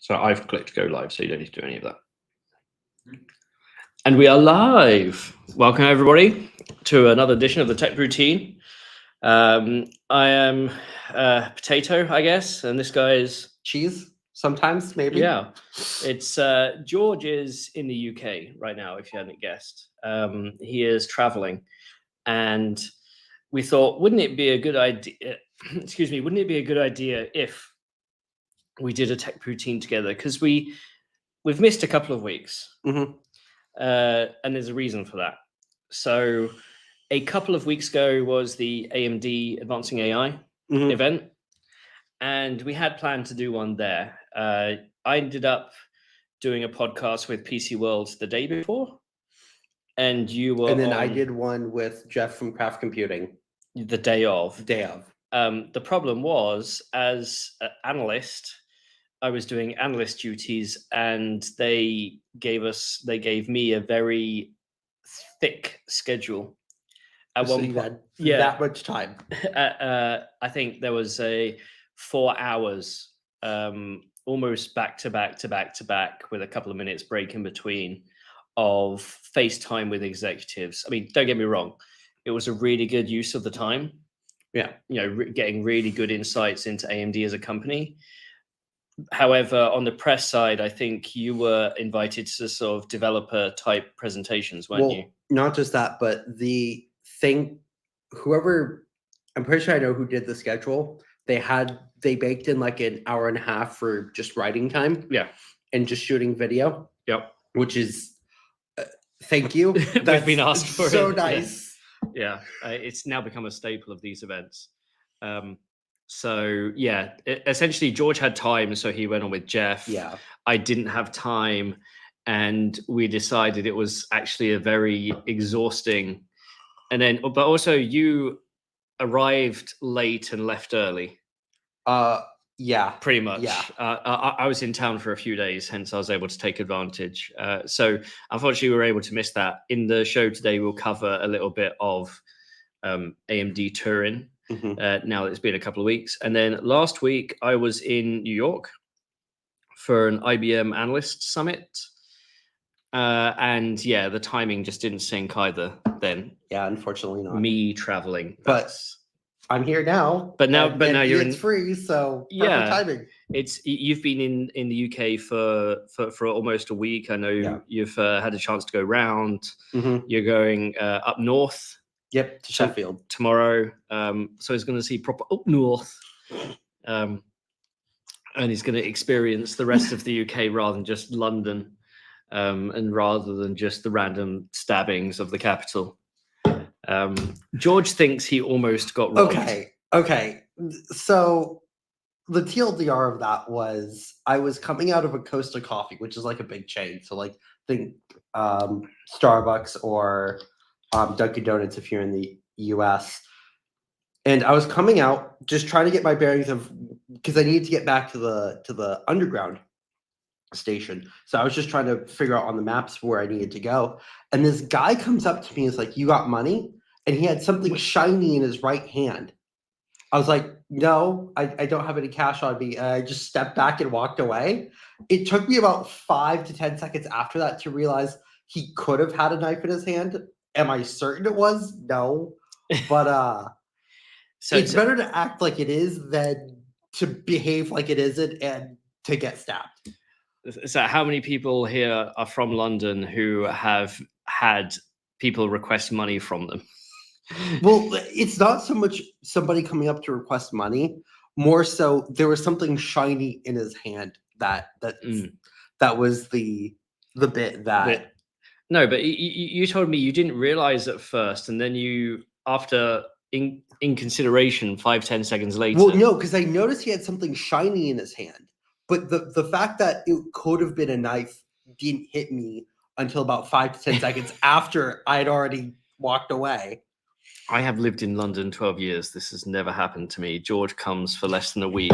So I've clicked go live, so you don't need to do any of that. And we are live. Welcome everybody to another edition of the Tech Routine. I am Potato, I guess, and this guy is Cheese. Sometimes, maybe. Yeah, it's George is in the UK right now. If you hadn't guessed, he is traveling, and we thought, wouldn't it be a good idea? Excuse me, wouldn't it be a good idea if we did a tech routine together? Because we've missed a couple of weeks, and there's a reason for that. So a couple of weeks ago was the AMD Advancing AI event, and we had planned to do one there. I ended up doing a podcast with PC World the day before, and you were and then I did one with Jeff from Craft Computing the day of. The problem was, as an analyst, I was doing analyst duties, and they gave me a very thick schedule. At so one you point, had that much time. I think there was a 4 hours, almost back to back, with a couple of minutes break in between, of FaceTime with executives. I mean, don't get me wrong, it was a really good use of the time. Yeah, getting really good insights into AMD as a company. However, on the press side, I think you were invited to sort of developer type presentations, weren't you? Not just that, but the thing, whoever, I'm pretty sure I know who did the schedule. They baked in like an hour and a half for just writing time. Yeah. And just shooting video. Yep. Which is, thank you. We've been asked for so it. nice. Yeah. It's now become a staple of these events. So yeah, essentially George had time, so he went on with Jeff. Yeah. I didn't have time, and we decided it was actually a very exhausting. And then, but also you arrived late and left early. Yeah, pretty much. Yeah. I was in town for a few days, hence I was able to take advantage. So unfortunately, we were able to miss that. In the show today, we'll cover a little bit of AMD Turin. Now that it's been a couple of weeks. And then last week, I was in New York for an IBM Analyst Summit. And yeah, the timing just didn't sync either then. Yeah, unfortunately not. Me traveling. But I'm here now. But now you're it's free, so perfect timing. You've been in the UK for almost a week. I know you've had a chance to go round. You're going up north. Yep, to Sheffield tomorrow. So he's going to see proper up north, and he's going to experience the rest of the UK rather than just London, and rather than just the random stabbings of the capital. George thinks he almost got robbed. Okay. So the TLDR of that was I was coming out of a Costa Coffee, which is like a big chain. So like think Starbucks or Dunkin' Donuts if you're in the US. And I was coming out just trying to get my bearings of, because I needed to get back to the underground station. So I was just trying to figure out on the maps where I needed to go. And this guy comes up to me and is like, "You got money?" And he had something shiny in his right hand. I was like, "No, I don't have any cash on me." And I just stepped back and walked away. It took me about 5 to 10 seconds after that to realize he could have had a knife in his hand. Am I certain it was? No. But so it's better to act like it is than to behave like it isn't and to get stabbed. So how many people here are from London who have had people request money from them? Well, it's not so much somebody coming up to request money, more so there was something shiny in his hand that was the bit that... No, but you told me you didn't realize at first, and then you, after in consideration, 5-10 seconds later. Well, no, because I noticed he had something shiny in his hand, but the fact that it could have been a knife didn't hit me until about 5 to 10 seconds after I'd already walked away. I have lived in London 12 years. This has never happened to me. George comes for less than a week.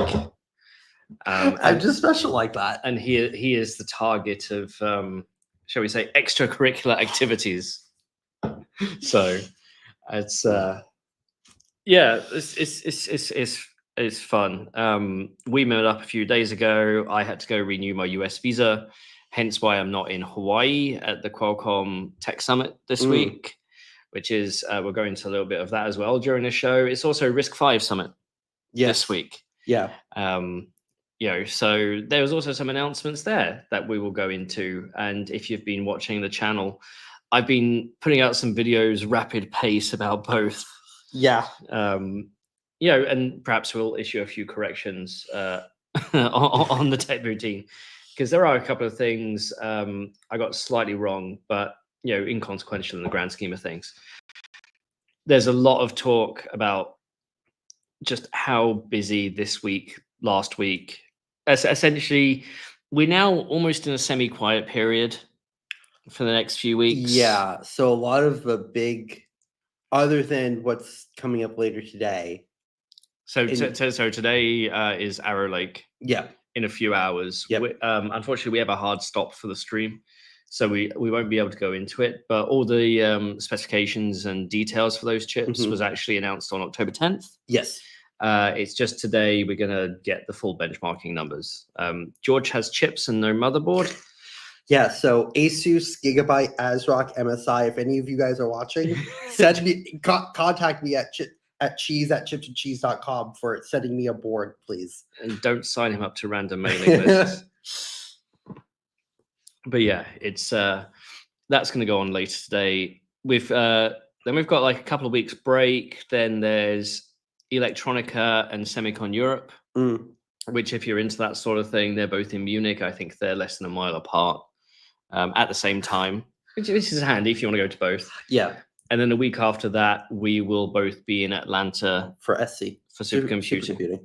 I'm just special like that. And he is the target of... shall we say, extracurricular activities. So it's It's fun. We met up a few days ago. I had to go renew my US visa, hence why I'm not in Hawaii at the Qualcomm Tech Summit this week, which is we're going to a little bit of that as well during the show. It's also RISC-V Summit this week. Yeah. So there was also some announcements there that we will go into. And if you've been watching the channel, I've been putting out some videos rapid pace about both. Yeah. And perhaps we'll issue a few corrections on the tech routine, because there are a couple of things I got slightly wrong, but inconsequential in the grand scheme of things. There's a lot of talk about just how busy this week, last week. Essentially, we're now almost in a semi-quiet period for the next few weeks. Yeah. So a lot of the big, other than what's coming up later today. So today is Arrow Lake. Yeah. In a few hours. Yep. Unfortunately, we have a hard stop for the stream, so we won't be able to go into it. But all the specifications and details for those chips was actually announced on October 10th. Yes. It's just today we're going to get the full benchmarking numbers. George has chips and no motherboard. Yeah, so Asus, Gigabyte, ASRock, MSI. If any of you guys are watching, send me contact me at chipsandcheese@chipsandcheese.com for sending me a board, please. And don't sign him up to random mailing lists. But yeah, it's that's going to go on later today. Then we've got like a couple of weeks break. Then there's Electronica and Semicon Europe, which, if you're into that sort of thing, they're both in Munich. I think they're less than a mile apart at the same time, which is handy if you want to go to both. Yeah. And then the week after that, we will both be in Atlanta for SC, for supercomputing,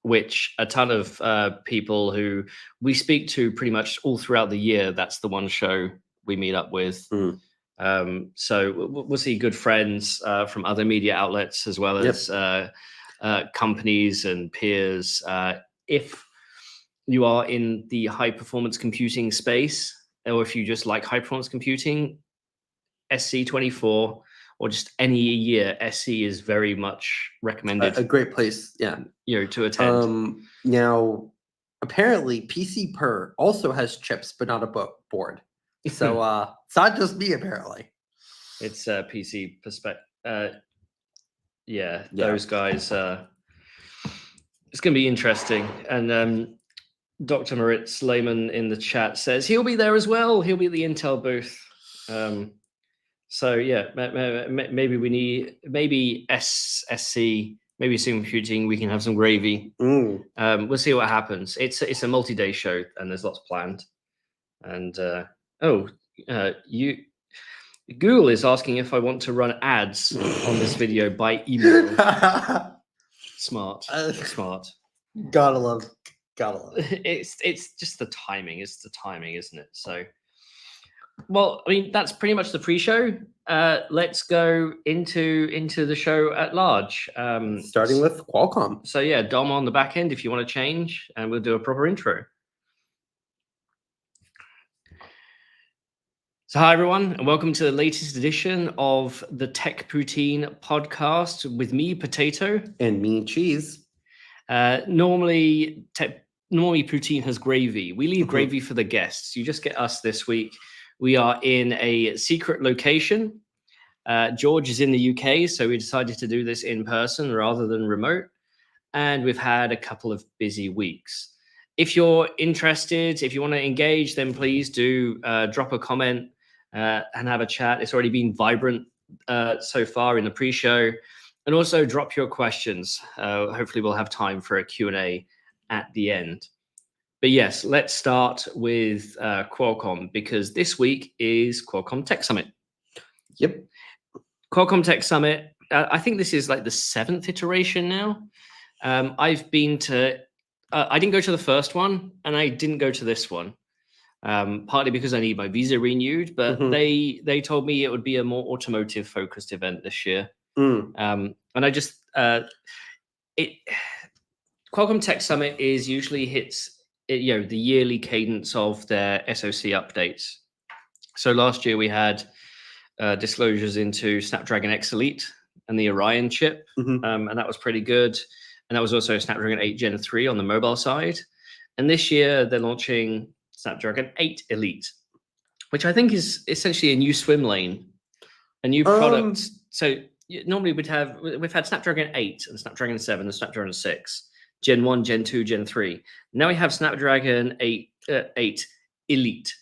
which a ton of people who we speak to pretty much all throughout the year. That's the one show we meet up with. So we'll see good friends from other media outlets, as well as companies and peers. If you are in the high performance computing space, or if you just like high performance computing, SC24 or just any year, SC is very much recommended. A great place, to attend. Now, apparently, PC Per also has chips, but not a board. So it's not just me, apparently. It's PC perspective. Those guys. It's going to be interesting. And Dr. Moritz Lehman in the chat says he'll be there as well. He'll be at the Intel booth. So yeah, maybe SSC, maybe supercomputing. We can have some gravy. We'll see what happens. It's a multi-day show, and there's lots planned. And Google is asking if I want to run ads on this video by email. Smart. Gotta love it. It's just the timing. It's the timing, isn't it? So, well, I mean, that's pretty much the pre-show. Let's go into the show at large. Starting with Qualcomm. So yeah, Dom on the back end if you want to change, and we'll do a proper intro. So hi everyone, and welcome to the latest edition of the Tech Poutine podcast with me, Potato, and me, Cheese. Normally Poutine has gravy. We leave gravy for the guests. You just get us this week. We are in a secret location. George is in the UK, so we decided to do this in person rather than remote. And we've had a couple of busy weeks. If you're interested, if you want to engage, then please do drop a comment and have a chat. It's already been vibrant so far in the pre-show. And also drop your questions. Hopefully we'll have time for a Q&A at the end. But yes, let's start with Qualcomm, because this week is Qualcomm Tech Summit. Yep. Qualcomm Tech Summit. I think this is like the 7th iteration now. I've been to, I didn't go to the first one, and I didn't go to this one. Partly because I need my visa renewed, but they told me it would be a more automotive focused event this year. And I just Qualcomm Tech Summit is usually hits the yearly cadence of their SoC updates. So last year we had disclosures into Snapdragon X Elite and the Orion chip, and that was pretty good. and that was also Snapdragon 8 Gen 3 on the mobile side. And this year they're launching Snapdragon 8 Elite, which I think is essentially a new swim lane, a new product. So normally we've had Snapdragon 8 and Snapdragon 7 and Snapdragon 6, Gen 1, Gen 2, Gen 3. Now we have Snapdragon 8 Elite.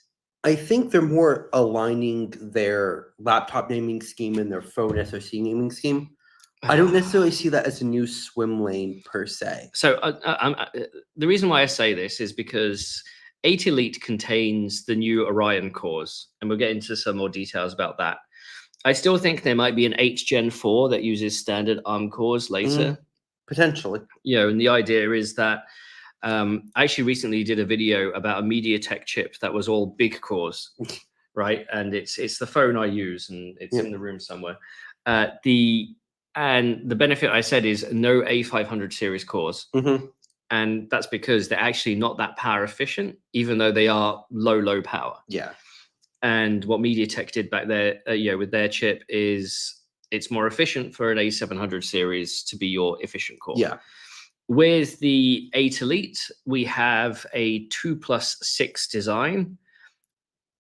I think they're more aligning their laptop naming scheme and their phone SoC naming scheme. I don't necessarily see that as a new swim lane per se. So the reason why I say this is because 8 Elite contains the new Orion cores, and we'll get into some more details about that. I still think there might be an 8 Gen 4 that uses standard ARM cores later. Potentially. And the idea is that I actually recently did a video about a MediaTek chip that was all big cores, right? And it's the phone I use, and it's in the room somewhere. And the benefit I said is no A500 series cores. And that's because they're actually not that power efficient, even though they are low power. Yeah. And what MediaTek did back there, with their chip is it's more efficient for an A700 series to be your efficient core. Yeah. With the 8 Elite, we have a 2+6 design,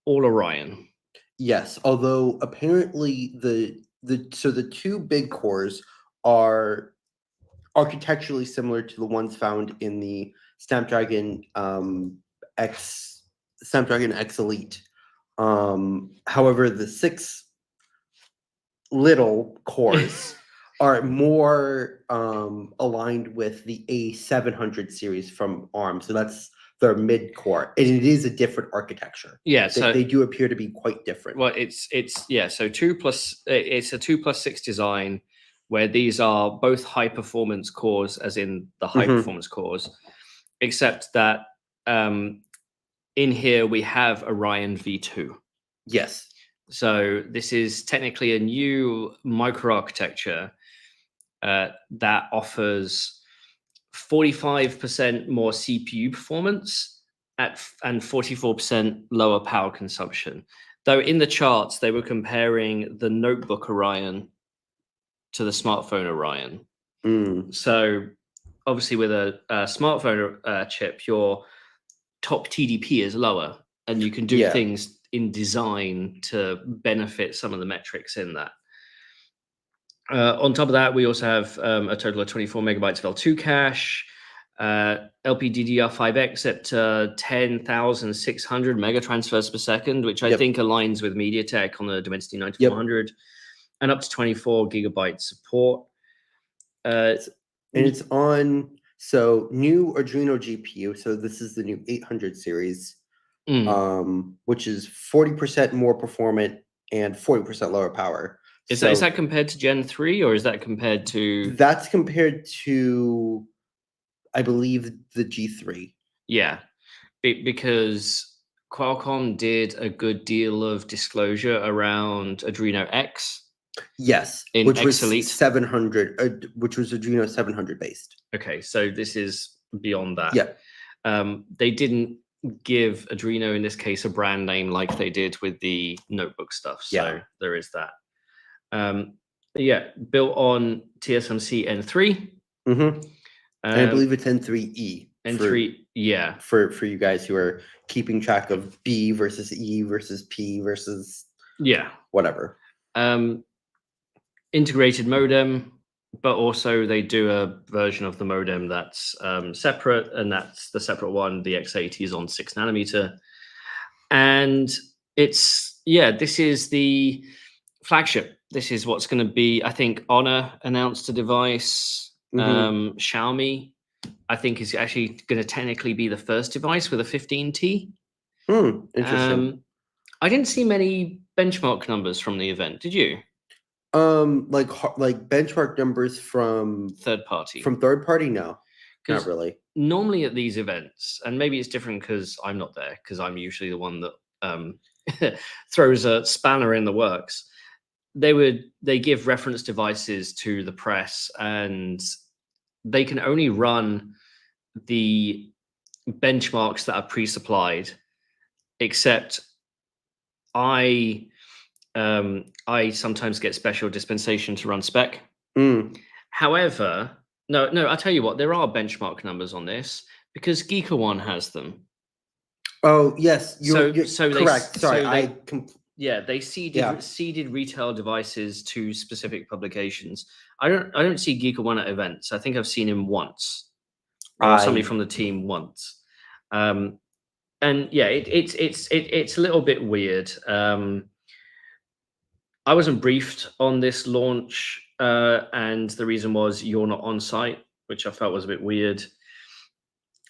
all Orion. Yes, although apparently the two big cores are architecturally similar to the ones found in the Snapdragon X Elite. However, the 6 little cores are more aligned with the A700 series from ARM. So that's their mid core, and it is a different architecture. Yeah, so they do appear to be quite different. Well, it's so 2+, it's a 2+6 design where these are both high performance cores, as in the high performance cores, except that in here we have Orion V2. Yes. So this is technically a new microarchitecture that offers 45% more CPU performance and 44% lower power consumption. Though in the charts, they were comparing the notebook Orion to the smartphone Orion. So obviously with a smartphone chip, your top TDP is lower, and you can do things in design to benefit some of the metrics in that. On top of that, we also have a total of 24 megabytes of L2 cache, LPDDR5X at 10,600 mega transfers per second, which I think aligns with MediaTek on the Dimensity 9400, and up to 24 gigabyte support. And it's on new Adreno GPU. So this is the new 800 series, which is 40% more performant and 40% lower power. Is that compared to Gen 3, or is that compared to? That's compared to, I believe, the G3. Yeah, because Qualcomm did a good deal of disclosure around Adreno X. Yes, which was 700, which was Adreno 700 based. Okay, so this is beyond that. Yeah. They didn't give Adreno, in this case, a brand name like they did with the notebook stuff. So there is that. Built on TSMC N3. And I believe it's N3E. N3, For you guys who are keeping track of B versus E versus P versus whatever. Integrated modem, but also they do a version of the modem that's separate, and that's the separate one. The X80 is on 6 nanometer, and this is the flagship. This is what's going to be, I think, Honor announced a device. Xiaomi, I think, is actually going to technically be the first device with a 15T. Interesting. I didn't see many benchmark numbers from the event. Did you? Like benchmark numbers from third party. From third party, no, not really. Normally at these events, and maybe it's different because I'm not there, because I'm usually the one that throws a spanner in the works. They give reference devices to the press, and they can only run the benchmarks that are pre-supplied, except I sometimes get special dispensation to run spec. However, No, I'll tell you what, there are benchmark numbers on this because GeekerOne has them. Oh yes, you're correct. Sorry, they seeded retail devices to specific publications. I don't see GeekerOne at events. I think I've seen him once, or somebody from the team once. And yeah, it's a little bit weird. I wasn't briefed on this launch, and the reason was you're not on site, which I felt was a bit weird.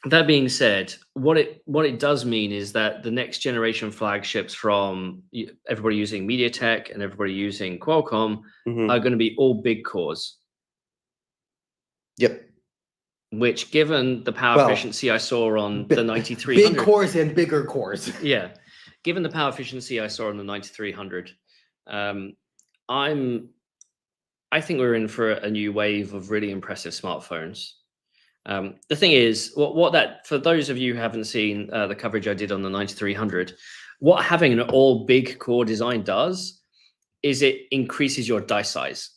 That being said, what it does mean is that the next generation flagships from everybody using MediaTek and everybody using Qualcomm are going to be all big cores. Yep. Which, given the power efficiency I saw on the 9300, big cores and bigger cores. Yeah, given the power efficiency I saw on the 9300, I think we're in for a new wave of really impressive smartphones. The thing is, for those of you who haven't seen the coverage I did on the 9300, what having an all big core design does is it increases your die size.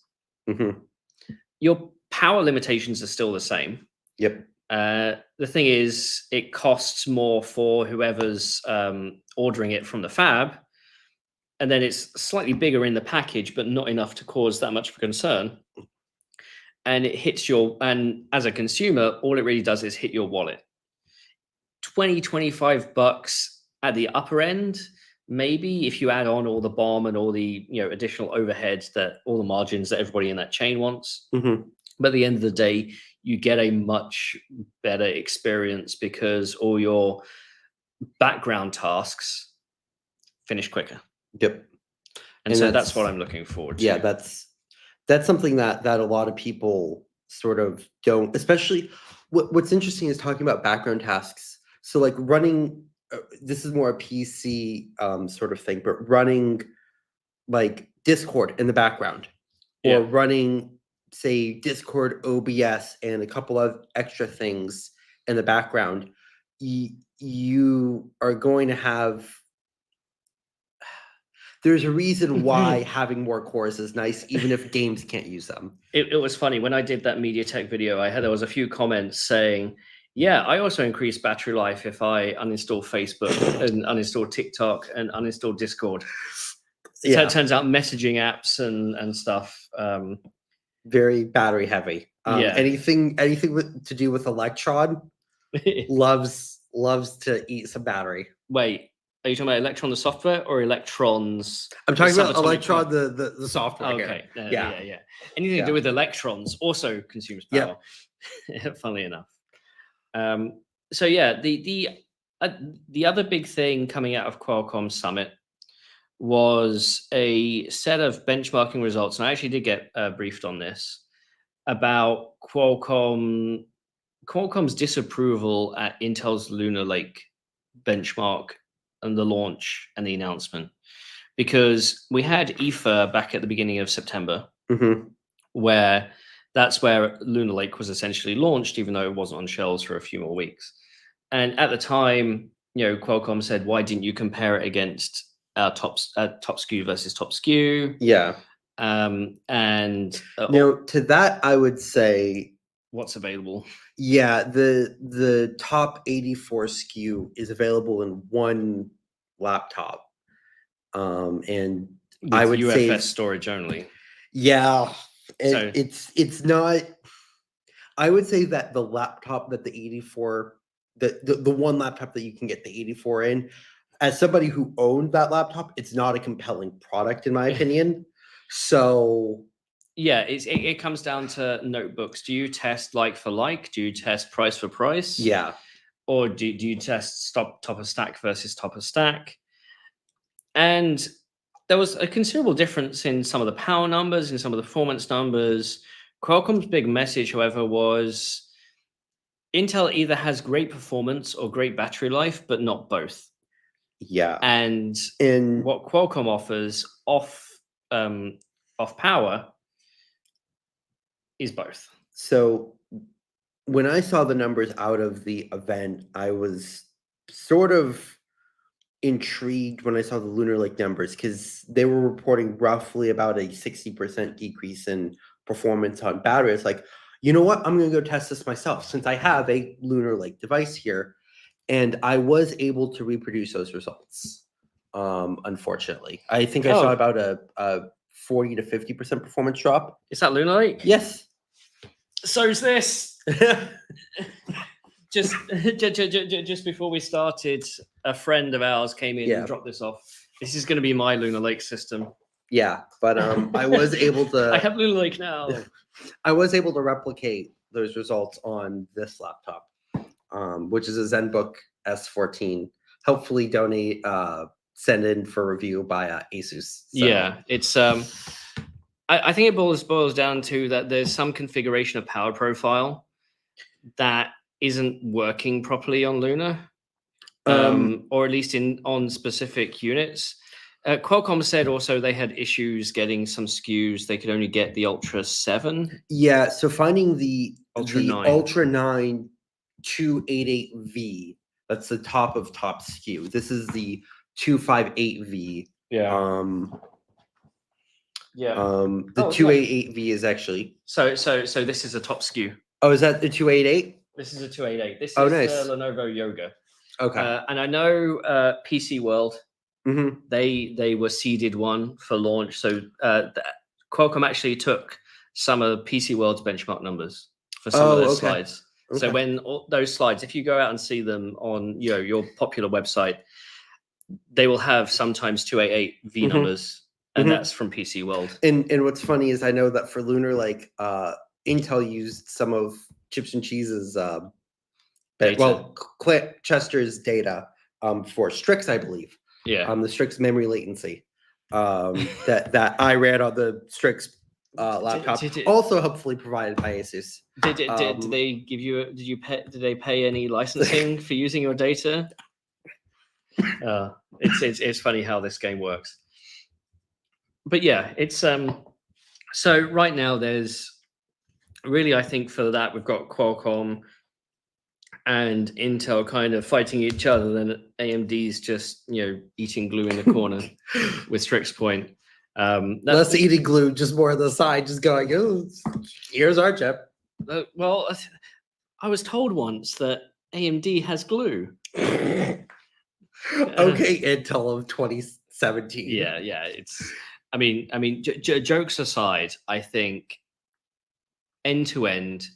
Your power limitations are still the same. Yep. The thing is, it costs more for whoever's ordering it from the fab, and then it's slightly bigger in the package, but not enough to cause that much of a concern. And it hits and as a consumer, all it really does is hit your wallet. $20-25 at the upper end, maybe, if you add on all the BOM and all the additional overheads, that all the margins that everybody in that chain wants. But at the end of the day, you get a much better experience because all your background tasks finish quicker. Yep. And so that's what I'm looking forward to. Yeah, that's something that a lot of people sort of don't, especially what's interesting is talking about background tasks. So like running, this is more a PC sort of thing, but running like Discord in the background, or running, say, Discord, OBS, and a couple of extra things in the background, you are going to have, there's a reason why having more cores is nice, even if games can't use them. It was funny. When I did that MediaTek video, there was a few comments saying, yeah, I also increase battery life if I uninstall Facebook and uninstall TikTok and uninstall Discord. It turns out messaging apps and stuff. Very battery heavy. Anything to do with Electron loves to eat some battery. Wait. Are you talking about Electron, the software, or electrons? I'm talking about Electron, the software. Okay. Yeah. Anything to do with electrons also consumes power. Funnily enough. So yeah, the other big thing coming out of Qualcomm Summit was a set of benchmarking results, and I actually did get briefed on this about Qualcomm's disapproval at Intel's Lunar Lake benchmark and the launch and the announcement, because we had IFA back at the beginning of September, where that's where Lunar Lake was essentially launched, even though it wasn't on shelves for a few more weeks. And at the time, Qualcomm said, "Why didn't you compare it against our top SKU versus top SKU?" Yeah. To that, I would say, what's available? Yeah, the top 84 SKU is available in one laptop, and with I would UFS say storage only. Yeah, it's not. I would say that the laptop that the 84, the one laptop that you can get the 84 in, as somebody who owned that laptop, it's not a compelling product in my opinion. So. Yeah, it comes down to notebooks. Do you test like for like? Do you test price for price? Yeah. Or do you test top of stack versus top of stack? And there was a considerable difference in some of the power numbers, in some of the performance numbers. Qualcomm's big message, however, was Intel either has great performance or great battery life, but not both. Yeah. And what Qualcomm offers off power is both. So when I saw the numbers out of the event, I was sort of intrigued when I saw the Lunar Lake numbers, because they were reporting roughly about a 60% decrease in performance on battery. It's like, you know what? I'm going to go test this myself since I have a Lunar Lake device here, and I was able to reproduce those results. Unfortunately, I think I saw about a 40 to 50% performance drop. Is that Lunar Lake? Yes. So's this. just before we started, a friend of ours came in and dropped this off. This is going to be my Lunar Lake system. Yeah, but I was able to. I have Lunar Lake now. I was able to replicate those results on this laptop, which is a ZenBook S14. Hopefully, donate, send in for review by Asus. So. Yeah, it's I think it boils down to that there's some configuration of power profile that isn't working properly on Lunar, or at least on specific units. Qualcomm said also they had issues getting some SKUs. They could only get the Ultra 7. Yeah, so finding the Ultra 9. Ultra 9 288V, that's the top of top SKU. This is the 258V. Yeah. The 288V is actually. So this is a top SKU. Oh, is that the 288? This is a 288. This is nice. the Lenovo Yoga. Okay. And I know PC World, they were seeded one for launch. So Qualcomm actually took some of PC World's benchmark numbers for some of those slides. Okay. So when those slides, if you go out and see them on your popular website, they will have sometimes 288V numbers, and that's from PC World. And what's funny is I know that for Lunar Lake, Intel used some of Chips and Cheese's Chester's data for Strix, I believe. Yeah. The Strix memory latency that I ran on the Strix laptop, also hopefully provided by Asus. Did they give you? Did they pay any licensing for using your data? It's funny how this game works. But yeah, it's so right now there's really, I think for that we've got Qualcomm and Intel kind of fighting each other, then AMD's just eating glue in the corner with Strix Point. Less eating glue, just more on the side, just going, oh, here's our chip. Well, I was told once that AMD has glue. Okay, Intel of 2017. Yeah, it's. I mean, jokes aside, I think end to end,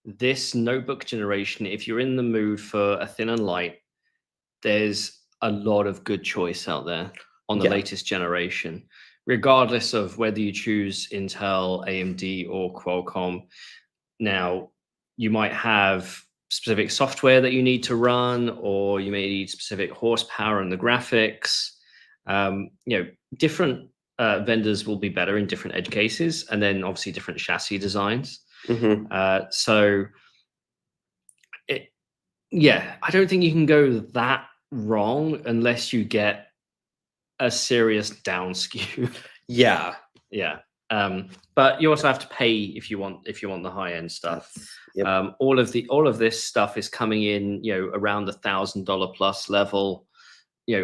this notebook generation, if you're in the mood for a thin and light, there's a lot of good choice out there on the latest generation, regardless of whether you choose Intel, AMD, or Qualcomm. Now, you might have specific software that you need to run, or you may need specific horsepower in the graphics. Different vendors will be better in different edge cases, and then obviously different chassis designs. I don't think you can go that wrong unless you get a serious down SKU. Yeah. But you also have to pay if you want the high end stuff. Yep. All of this stuff is coming in, around the $1,000 plus level,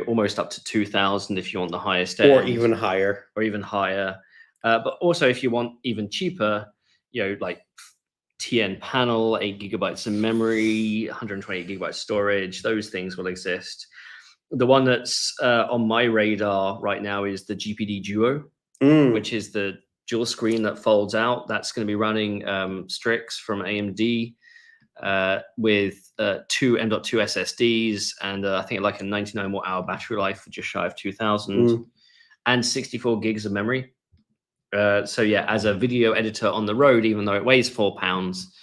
almost up to $2,000 if you want the highest end, or even higher. But also if you want even cheaper, like TN panel, 8 gigabytes of memory, 128 gigabytes storage, those things will exist. The one that's on my radar right now is the GPD Duo, which is the dual screen that folds out. That's going to be running Strix from AMD with 2 M.2 SSDs and I think like a 99 watt hour battery life for just shy of 2,000 and 64 gigs of memory. So yeah, as a video editor on the road, even though it weighs 4 pounds,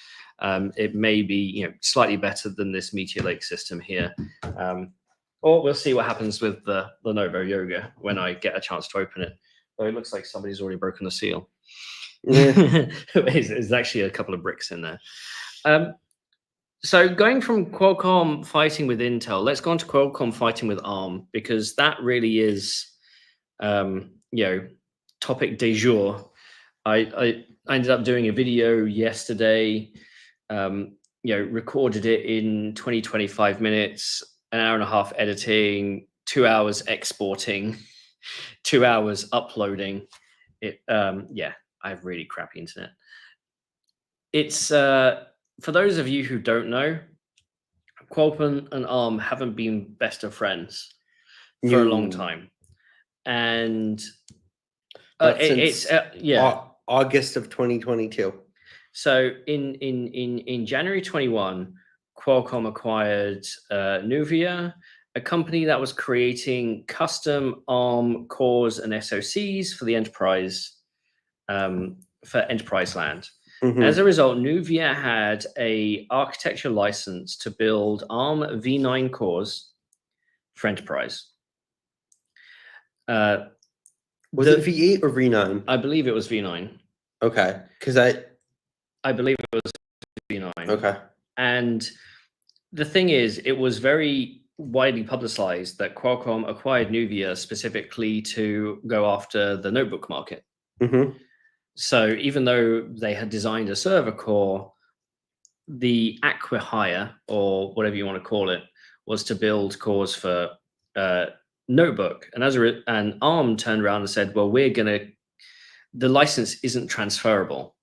it may be slightly better than this Meteor Lake system here. Or we'll see what happens with the Lenovo Yoga when I get a chance to open it. Oh, it looks like somebody's already broken the seal. There's actually a couple of bricks in there. So going from Qualcomm fighting with Intel, let's go on to Qualcomm fighting with ARM, because that really is, topic du jour. I ended up doing a video yesterday, recorded it in 20-25 minutes, an hour and a half editing, 2 hours exporting, 2 hours uploading it. I have really crappy internet. it's for those of you who don't know, Qualcomm and ARM haven't been best of friends for a long No. time, and Not it's since yeah. August of 2022. So in January 21, Qualcomm acquired Nuvia, a company that was creating custom ARM cores and SoCs for the enterprise for enterprise land. Mhm. As a result, Nuvia had a architecture license to build ARM v9 cores for enterprise. Was it V8 or V9? I believe it was v9. Okay, because I believe it was v9. okay. And the thing is, it was very widely publicized that Qualcomm acquired Nuvia specifically to go after the notebook market. Mm-hmm. So even though they had designed a server core, the acqui-hire, or whatever you want to call it, was to build cores for notebook. And and ARM turned around and said, well, the license isn't transferable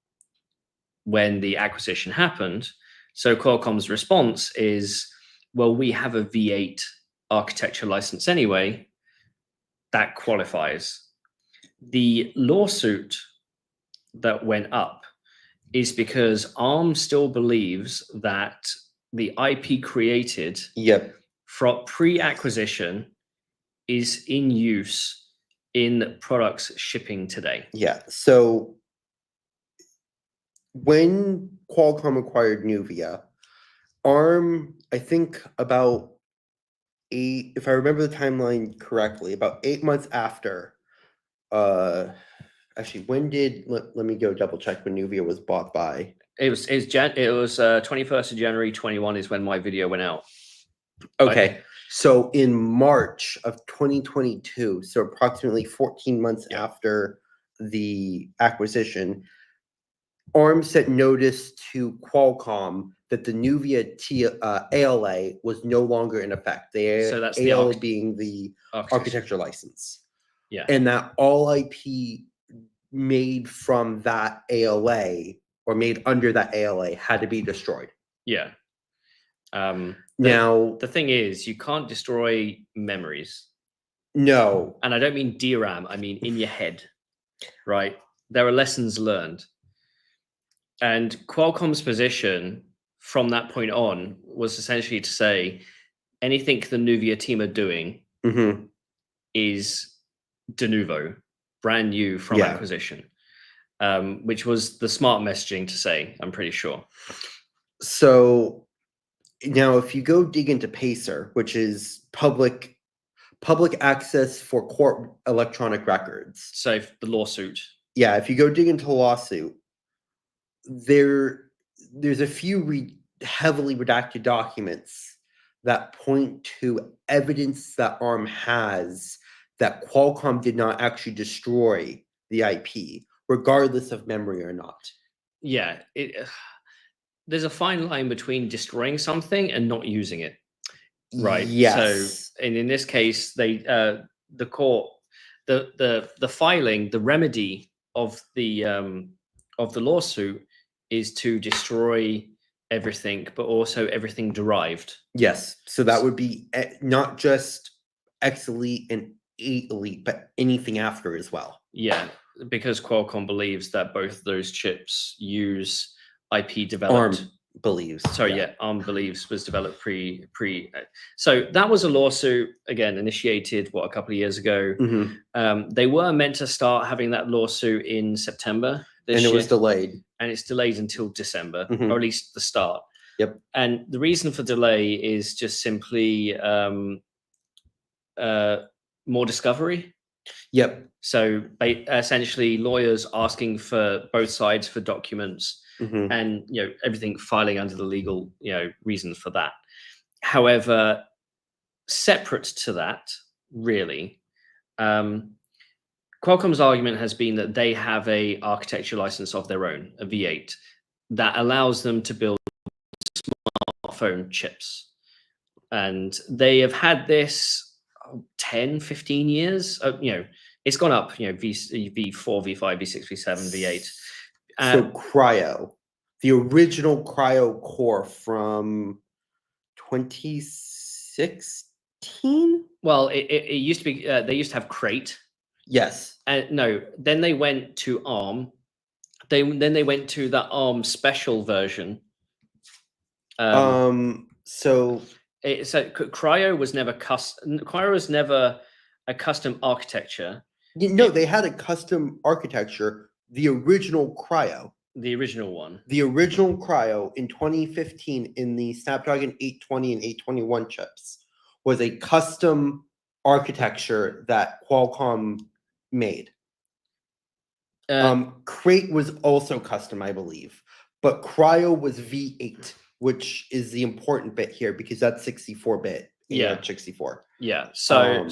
when the acquisition happened. So Qualcomm's response is, well, we have a V8 architecture license anyway, that qualifies. The lawsuit that went up is because ARM still believes that the IP created from pre-acquisition is in use in products shipping today. Yeah. So when Qualcomm acquired Nuvia, ARM, I think about if I remember the timeline correctly, about 8 months after, actually, when did, let me go double check when Nuvia was bought by. It was 21st of January 21 is when my video went out. Okay. So in March of 2022, so approximately 14 months after the acquisition, ARM sent notice to Qualcomm that the Nuvia ALA was no longer in effect. So that's the ALA being the architecture license. Yeah. And that all IP made from that ALA or made under that ALA had to be destroyed. Yeah. Now, the thing is, you can't destroy memories. No. And I don't mean DRAM, I mean in your head, right? There are lessons learned. And Qualcomm's position from that point on was essentially to say anything the Nuvia team are doing is de novo, brand new from acquisition, which was the smart messaging to say, I'm pretty sure. So now if you go dig into Pacer, which is public access for court electronic records. So the lawsuit. Yeah, if you go dig into the lawsuit, there's a few heavily redacted documents that point to evidence that ARM has that Qualcomm did not actually destroy the IP, regardless of memory or not. Yeah, there's a fine line between destroying something and not using it, right? Yes. So, and in this case, the court, the filing, the remedy of the lawsuit is to destroy everything, but also everything derived. Yes. So that would be not just X Elite and 8 Elite, but anything after as well. Yeah, because Qualcomm believes that both those chips use IP developed. ARM believes. Sorry, ARM believes was developed pre. So that was a lawsuit, again, initiated, a couple of years ago. They were meant to start having that lawsuit in September this year. And it was delayed. And it's delayed until December, or at least the start. Yep. And the reason for delay is just simply more discovery. Yep. So essentially lawyers asking for both sides for documents and everything filing under the legal reasons for that. However, separate to that, really, Qualcomm's argument has been that they have a architecture license of their own, a V8, that allows them to build smartphone chips. And they have had this 10, 15 years. It's gone up, V4, V5, V6, V7, V8. So Cryo. the original Cryo core from 2016. Well, it used to be. They used to have Crate. Yes. No, then they went to ARM. Then they went to the ARM special version. So Cryo was never custom. Cryo was never a custom architecture. No, they had a custom architecture. The original Cryo. The original one. The original Cryo in 2015 in the Snapdragon 820 and 821 chips was a custom architecture that Qualcomm made. Crate was also custom, I believe, but Cryo was V8, which is the important bit here because that's 64-bit. Yeah, 64. Yeah. So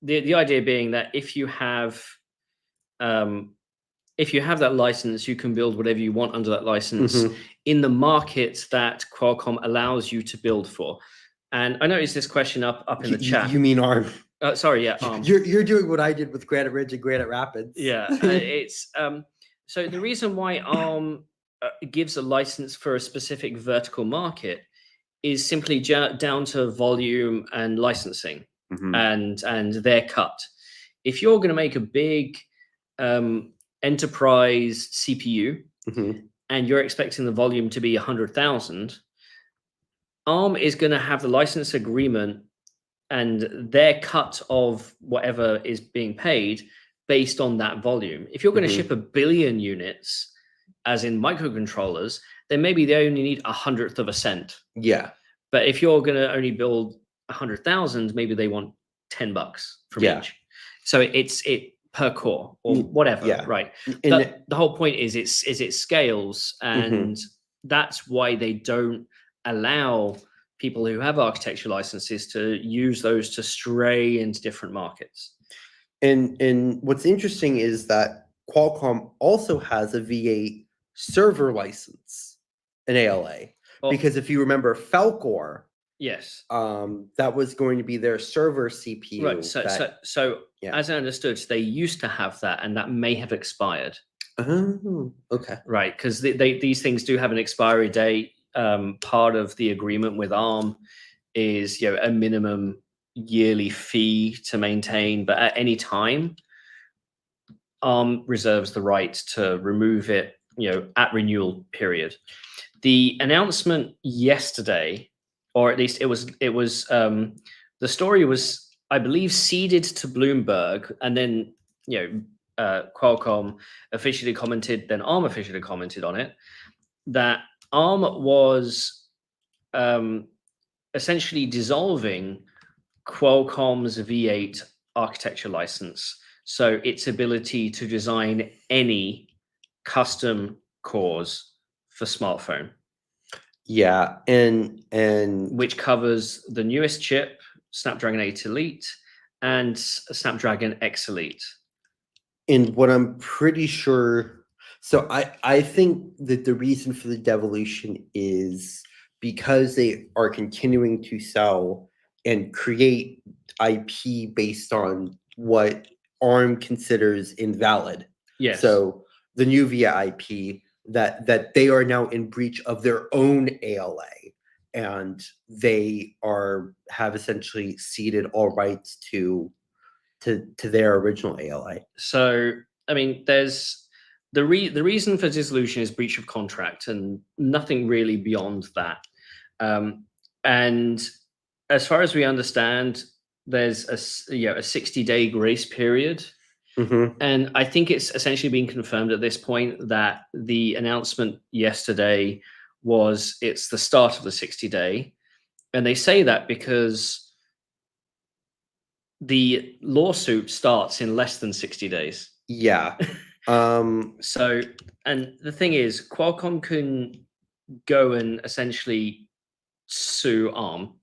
the idea being that if you have that license, you can build whatever you want under that license in the market that Qualcomm allows you to build for. And I noticed this question up in the chat. You mean ARM? Sorry, yeah, ARM. You're doing what I did with Granite Ridge and Granite Rapids. Yeah, it's so the reason why ARM gives a license for a specific vertical market is simply down to volume and licensing and their cut. If you're going to make a big enterprise CPU and you're expecting the volume to be 100,000, ARM is going to have the license agreement and their cut of whatever is being paid based on that volume. If you're going to ship 1 billion units, as in microcontrollers, then maybe they only need 1/100 of a cent. Yeah. But if you're going to only build 100,000, maybe they want $10 from each. So it's per core or whatever, right? The whole point is it scales, and that's why they don't allow people who have architecture licenses to use those to stray into different markets. And what's interesting is that Qualcomm also has a V8 server license, an ALA. Because if you remember Falcor, yes, that was going to be their server CPU. Right. So as I understood, they used to have that, and that may have expired. Oh, okay. Right, because these things do have an expiry date. Part of the agreement with ARM is a minimum yearly fee to maintain, but at any time, ARM reserves the right to remove it, at renewal period. The announcement yesterday, or at least it was the story was, I believe, seeded to Bloomberg, and then Qualcomm officially commented, then ARM officially commented on it, that ARM was essentially dissolving Qualcomm's V8 architecture license, so its ability to design any custom cores for smartphone. Yeah, and which covers the newest chip, Snapdragon 8 Elite, and Snapdragon X Elite. And what I'm pretty sure, so I think that the reason for the devolution is because they are continuing to sell and create IP based on what ARM considers invalid. Yes. So the new VIA IP, that they are now in breach of their own ALA, and they have essentially ceded all rights to their original ALA. So I mean, there's the reason for dissolution is breach of contract, and nothing really beyond that. And as far as we understand, there's a 60-day grace period. And I think it's essentially been confirmed at this point that the announcement yesterday was it's the start of the 60-day. And they say that because the lawsuit starts in less than 60 days. Yeah. So, and the thing is, Qualcomm can go and essentially sue ARM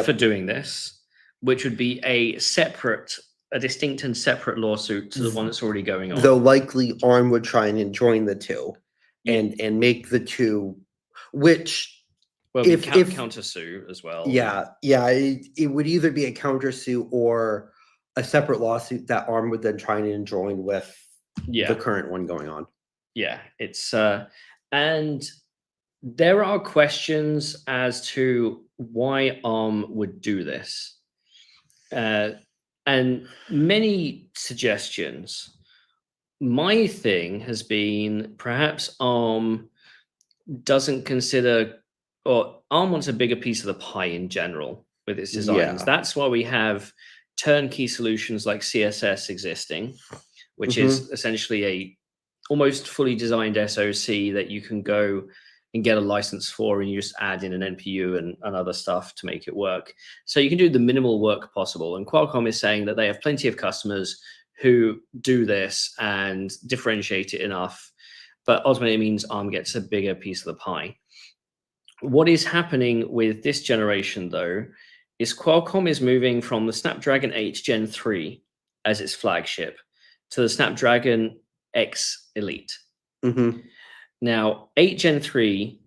for doing this, which would be a distinct and separate lawsuit to the one that's already going on. Though likely ARM would try and enjoin the two and make the two, which if countersue as well. Yeah, it would either be a countersue or a separate lawsuit that ARM would then try and enjoin with the current one going on. Yeah, it's And there are questions as to why ARM would do this. And many suggestions. My thing has been perhaps ARM doesn't consider, or ARM wants a bigger piece of the pie in general with its designs. Yeah. That's why we have turnkey solutions like CSS existing, which is essentially a almost fully designed SoC that you can go and get a license for, and you just add in an NPU and other stuff to make it work. So you can do the minimal work possible. And Qualcomm is saying that they have plenty of customers who do this and differentiate it enough, but ultimately it means ARM gets a bigger piece of the pie. What is happening with this generation, though, is Qualcomm is moving from the Snapdragon 8 Gen 3 as its flagship to the Snapdragon X Elite. Now, 8 Gen 3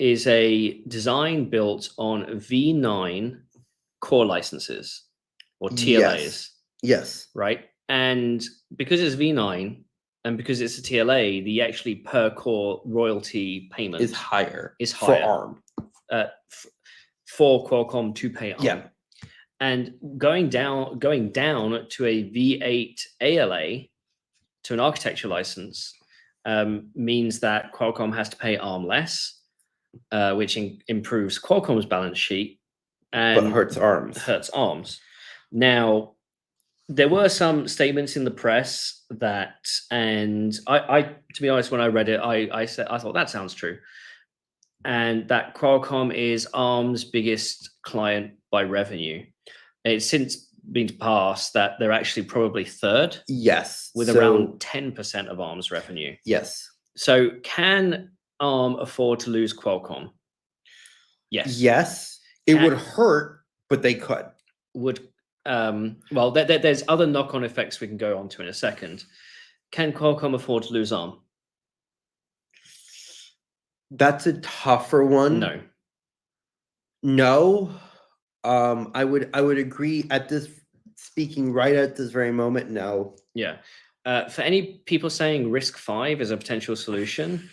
is a design built on V9 core licenses, or TLAs. Yes. Right? And because it's V9 and because it's a TLA, the actually per core royalty payment Is higher. For ARM. For Qualcomm to pay ARM. Yeah. And going down to a V8 ALA, to an architecture license, means that Qualcomm has to pay ARM less, which improves Qualcomm's balance sheet and But hurts ARMs. Hurts ARMs. Now, there were some statements in the press that, and I to be honest, when I read it, I thought that sounds true, and that Qualcomm is ARM's biggest client by revenue. It's since been passed that they're actually probably third. Yes. With around 10% of ARM's revenue. Yes. So can ARM afford to lose Qualcomm? Yes. Yes. It would hurt, but they could. Well, there's other knock-on effects we can go on to in a second. Can Qualcomm afford to lose ARM? That's a tougher one. No. I would agree at this, speaking right at this very moment, no. Yeah. For any people saying RISC-V is a potential solution,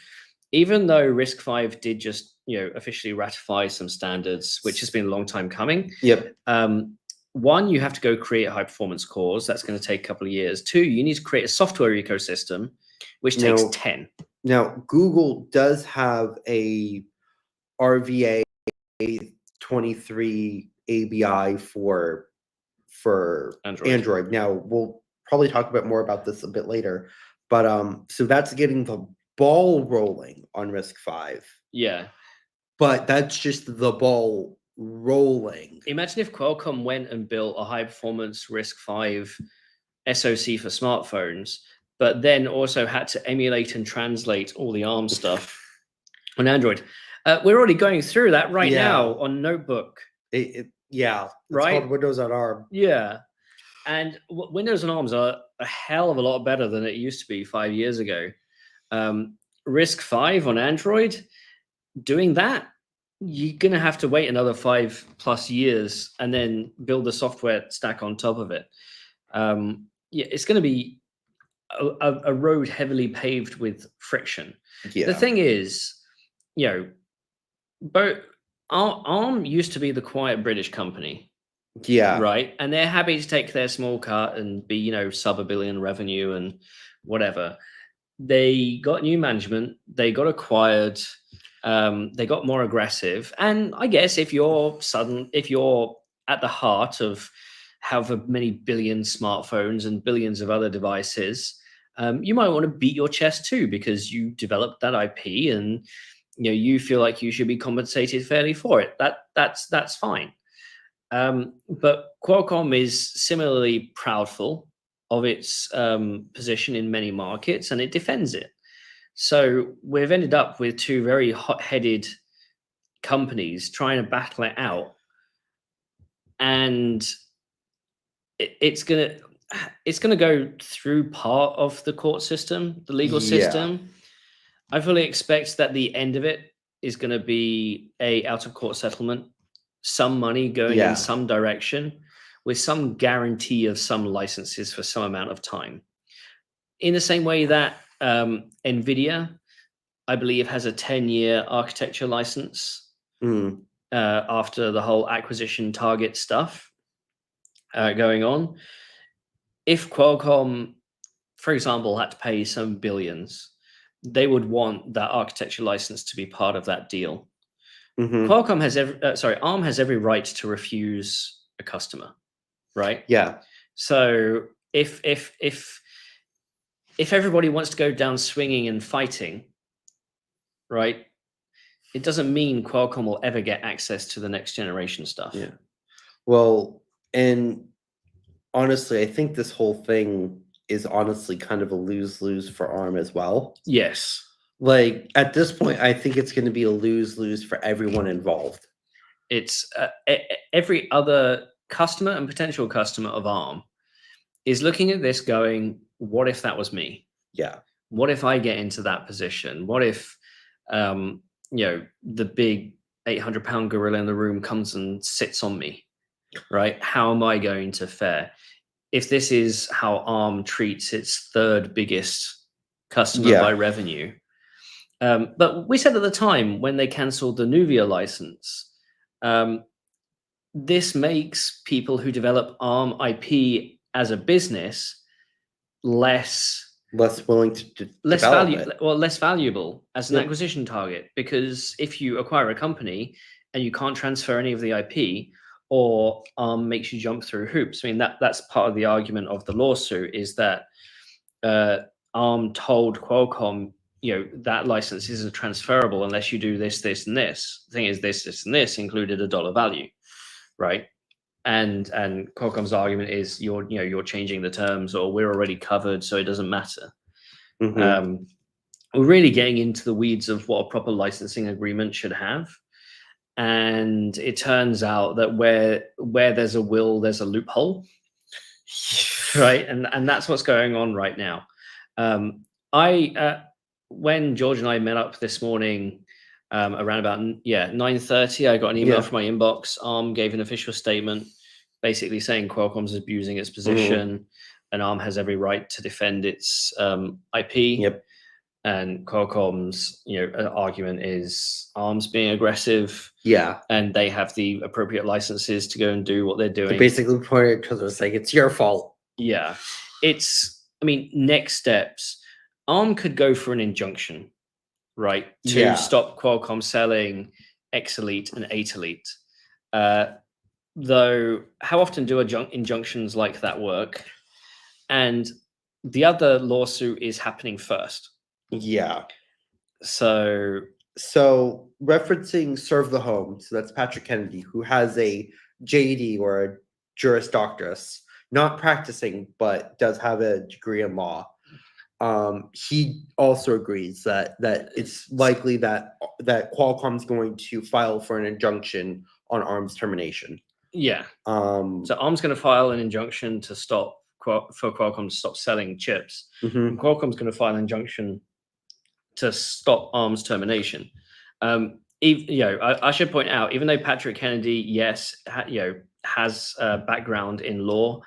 even though RISC-V did just officially ratify some standards, which has been a long time coming. Yep. One, you have to go create high performance cores. That's going to take a couple of years. Two, you need to create a software ecosystem, which takes 10. Now, Google does have a RVA23 ABI for Android. Now, we'll probably talk a bit more about this a bit later. But so that's getting the ball rolling on RISC-V. Yeah. But that's just the ball rolling. Imagine if Qualcomm went and built a high-performance RISC-V SoC for smartphones, but then also had to emulate and translate all the ARM stuff on Android. We're already going through that now on Notebook. It's right? called Windows on ARM. Yeah. And Windows on ARMs are a hell of a lot better than it used to be 5 years ago. RISC-V on Android, doing that, you're going to have to wait another 5+ years and then build the software stack on top of it. It's going to be a road heavily paved with friction. Yeah. The thing is, both ARM used to be the quiet British company. Yeah. Right. And they're happy to take their small cut and be, sub $1 billion revenue and whatever. They got new management. They got acquired. They got more aggressive. And I guess if you're at the heart of however many billion smartphones and billions of other devices, you might want to beat your chest too, because you developed that IP and you feel like you should be compensated fairly for it. That's fine. But Qualcomm is similarly proudful of its position in many markets, and it defends it. So we've ended up with two very hot-headed companies trying to battle it out, and it's gonna go through part of the court system, the legal system. I fully expect that the end of it is going to be a out-of-court settlement, some money going in some direction, with some guarantee of some licenses for some amount of time. In the same way that NVIDIA I believe, has a 10-year architecture license after the whole acquisition target stuff going on. If Qualcomm, for example, had to pay some billions, they would want that architecture license to be part of that deal. Qualcomm has ARM has every right to refuse a customer, right? Yeah. So if everybody wants to go down swinging and fighting, right, it doesn't mean Qualcomm will ever get access to the next generation stuff. Yeah. Well, and honestly, I think this whole thing is honestly kind of a lose-lose for ARM as well. Yes. Like, at this point, I think it's going to be a lose-lose for everyone involved. It's every other customer and potential customer of ARM is looking at this going, what if that was me? Yeah. What if I get into that position? What if, the big 800-pound gorilla in the room comes and sits on me, right? How am I going to fare? If this is how ARM treats its third biggest customer by revenue. But we said at the time when they canceled the Nuvia license, this makes people who develop ARM IP as a business less willing to less valuable as an acquisition target, because if you acquire a company and you can't transfer any of the IP, or ARM makes you jump through hoops. I mean, that's part of the argument of the lawsuit, is that ARM told Qualcomm, that license isn't transferable unless you do this, this, and this. The thing is, this, and this included a dollar value, right? And Qualcomm's argument is you're changing the terms, or we're already covered, so it doesn't matter. We're really getting into the weeds of what a proper licensing agreement should have. And it turns out that where there's a will, there's a loophole, right? And that's what's going on right now. When George and I met up this morning, around about 9:30, I got an email from my inbox. ARM gave an official statement basically saying Qualcomm's abusing its position, and ARM has every right to defend its IP. And Qualcomm's argument is ARM's being aggressive. And they have the appropriate licenses to go and do what they're doing. They basically pointed because it's like, it's your fault. Yeah. Next steps, ARM could go for an injunction, right, to stop Qualcomm selling X Elite and 8 Elite. Though, how often do injunctions like that work? And the other lawsuit is happening first. So referencing Serve the Home, so that's Patrick Kennedy, who has a JD or a Juris Doctorate, not practicing, but does have a degree in law. He also agrees that it's likely that Qualcomm's going to file for an injunction on ARM's termination. So ARM's going to file an injunction to stop for Qualcomm to stop selling chips. And Qualcomm's going to file an injunction to stop ARM's termination. I should point out, even though Patrick Kennedy, has a background in law,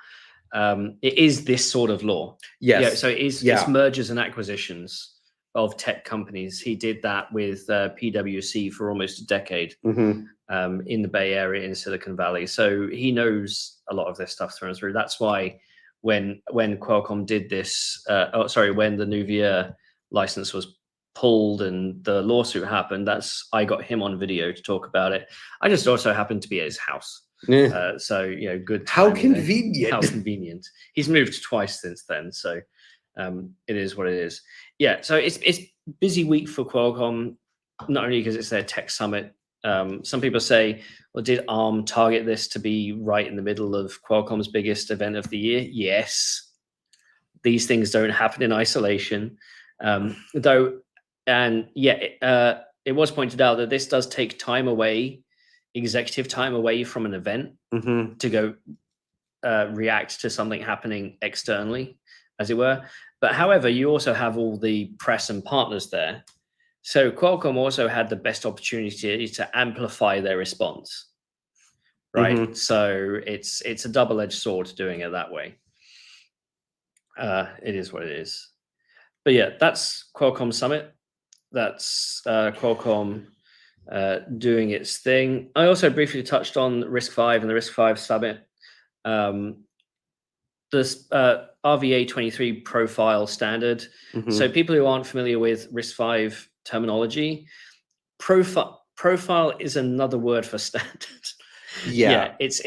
it is this sort of law. So it's mergers and acquisitions of tech companies. He did that with PwC for almost a decade in the Bay Area in Silicon Valley. So he knows a lot of this stuff through and through. That's why when Qualcomm did this, when the Nuvia license was pulled and the lawsuit happened, I got him on video to talk about it. I just also happened to be at his house. Good. How convenient. How convenient. He's moved twice since then, so it is what it is. So it's busy week for Qualcomm, not only because it's their tech summit. Some people say, well, did ARM target this to be right in the middle of Qualcomm's biggest event of the year? Yes. These things don't happen in isolation. It was pointed out that this does take time away, executive time away from an event to go react to something happening externally, as it were. But however, you also have all the press and partners there. So Qualcomm also had the best opportunity to amplify their response, right? So it's a double-edged sword doing it that way. It is what it is. But that's Qualcomm Summit. that's Qualcomm doing its thing. I also briefly touched on RISC-V and the RISC-V Summit. This RVA23 profile standard. So people who aren't familiar with RISC-V terminology, profile is another word for standard. It's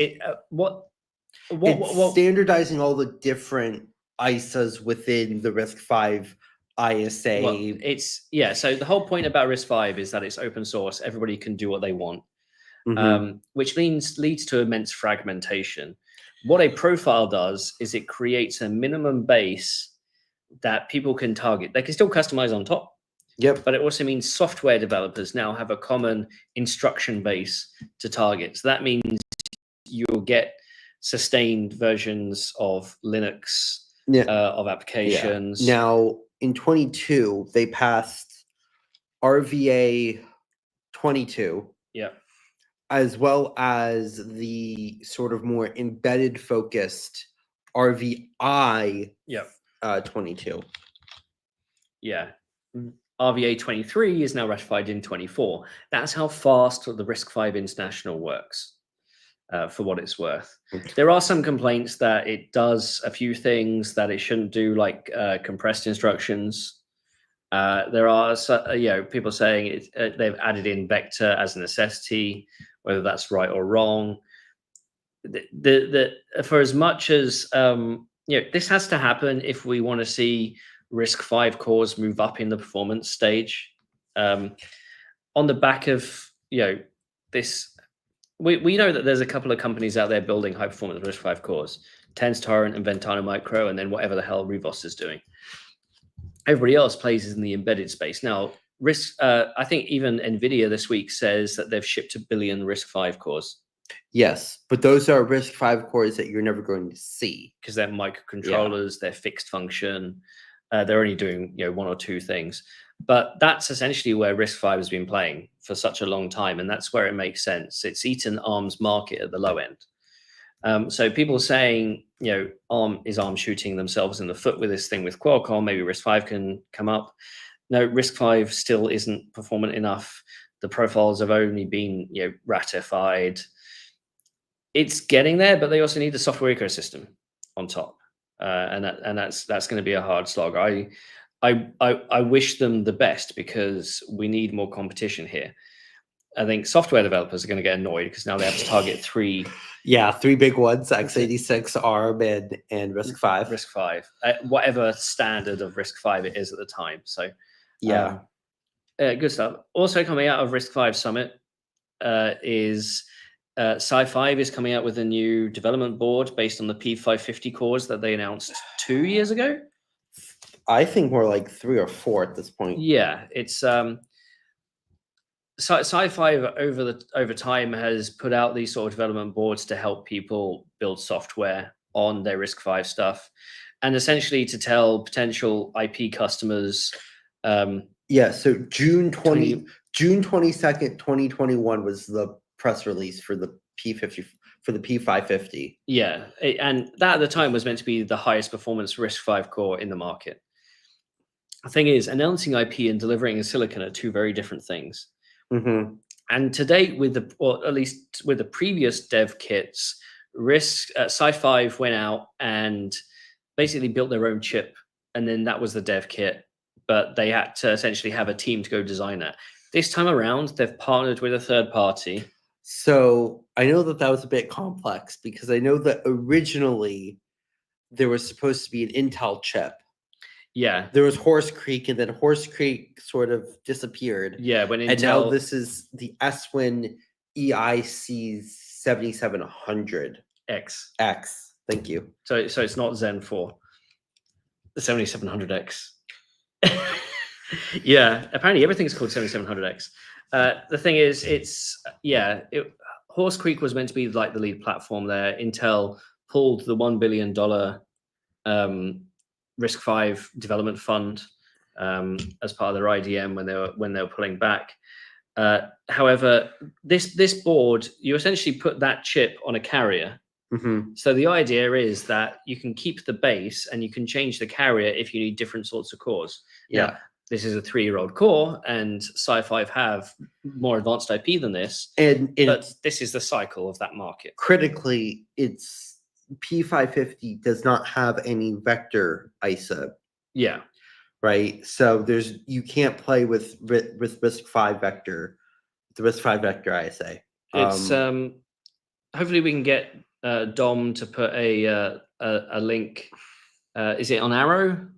standardizing all the different ISAs within the RISC-V ISA. Well, so the whole point about RISC-V is that it's open source. Everybody can do what they want, which leads to immense fragmentation. What a profile does is it creates a minimum base that people can target. They can still customize on top. But it also means software developers now have a common instruction base to target. So that means you'll get sustained versions of Linux, of applications. Now, in 22, they passed RVA22. As well as the sort of more embedded focused RVI 22. RVA23 is now ratified in 24. That's how fast the RISC-V International works, for what it's worth. There are some complaints that it does a few things that it shouldn't do, like compressed instructions. There are people saying they've added in vector as a necessity. Whether that's right or wrong, for as much as this has to happen if we want to see RISC-V cores move up in the performance stage. On the back of this, we know that there's a couple of companies out there building high performance RISC-V cores, Torrent and Ventana Micro, and then whatever the hell Revos is doing. Everybody else plays in the embedded space now. I think even NVIDIA this week says that they've shipped 1 billion RISC-V cores. Yes, but those are RISC-V cores that you're never going to see. Because they're microcontrollers, they're fixed function. They're only doing one or two things. But that's essentially where RISC-V has been playing for such a long time, and that's where it makes sense. It's eaten ARM's market at the low end. So people saying, ARM shooting themselves in the foot with this thing with Qualcomm, maybe RISC-V can come up. No, RISC-V still isn't performant enough. The profiles have only been, ratified. It's getting there, but they also need the software ecosystem on top, and that's going to be a hard slog. I wish them the best because we need more competition here. I think software developers are going to get annoyed because now they have to target three big ones: x86, ARM, and RISC-V. RISC-V, whatever standard of RISC-V it is at the time. So. Good stuff. Also coming out of RISC-V Summit is SiFive is coming out with a new development board based on the P550 cores that they announced 2 years ago. I think more like 3 or 4 at this point. Yeah, it's SiFive over time has put out these sort of development boards to help people build software on their RISC-V stuff, and essentially to tell potential IP customers. So June 22nd, 2021 was the press release for the P550. And that at the time was meant to be the highest performance RISC-V core in the market. The thing is, announcing IP and delivering in silicon are two very different things. And to date, or at least with the previous dev kits, SiFive went out and basically built their own chip, and then that was the dev kit. But they had to essentially have a team to go design that. This time around, they've partnered with a third party. So I know that was a bit complex because I know that originally there was supposed to be an Intel chip. There was Horse Creek, and then Horse Creek sort of disappeared. When Intel... And now this is the SWIN EIC 7700X. Thank you. So it's not Zen 4. The 7700X. Apparently everything's called 7700X. The thing is, Horse Creek was meant to be like the lead platform there. Intel pulled the $1 billion RISC-V development fund as part of their IDM when they were pulling back. However, this board, you essentially put that chip on a carrier. So the idea is that you can keep the base and you can change the carrier if you need different sorts of cores. this is a 3-year-old core, and SiFive have more advanced IP than this. And But this is the cycle of that market. critically, it's P550 does not have any vector ISA. Yeah. Right. So you can't play with RISC-V vector, the RISC-V vector ISA. It's hopefully we can get Dom to put a link. Is it on Arrow?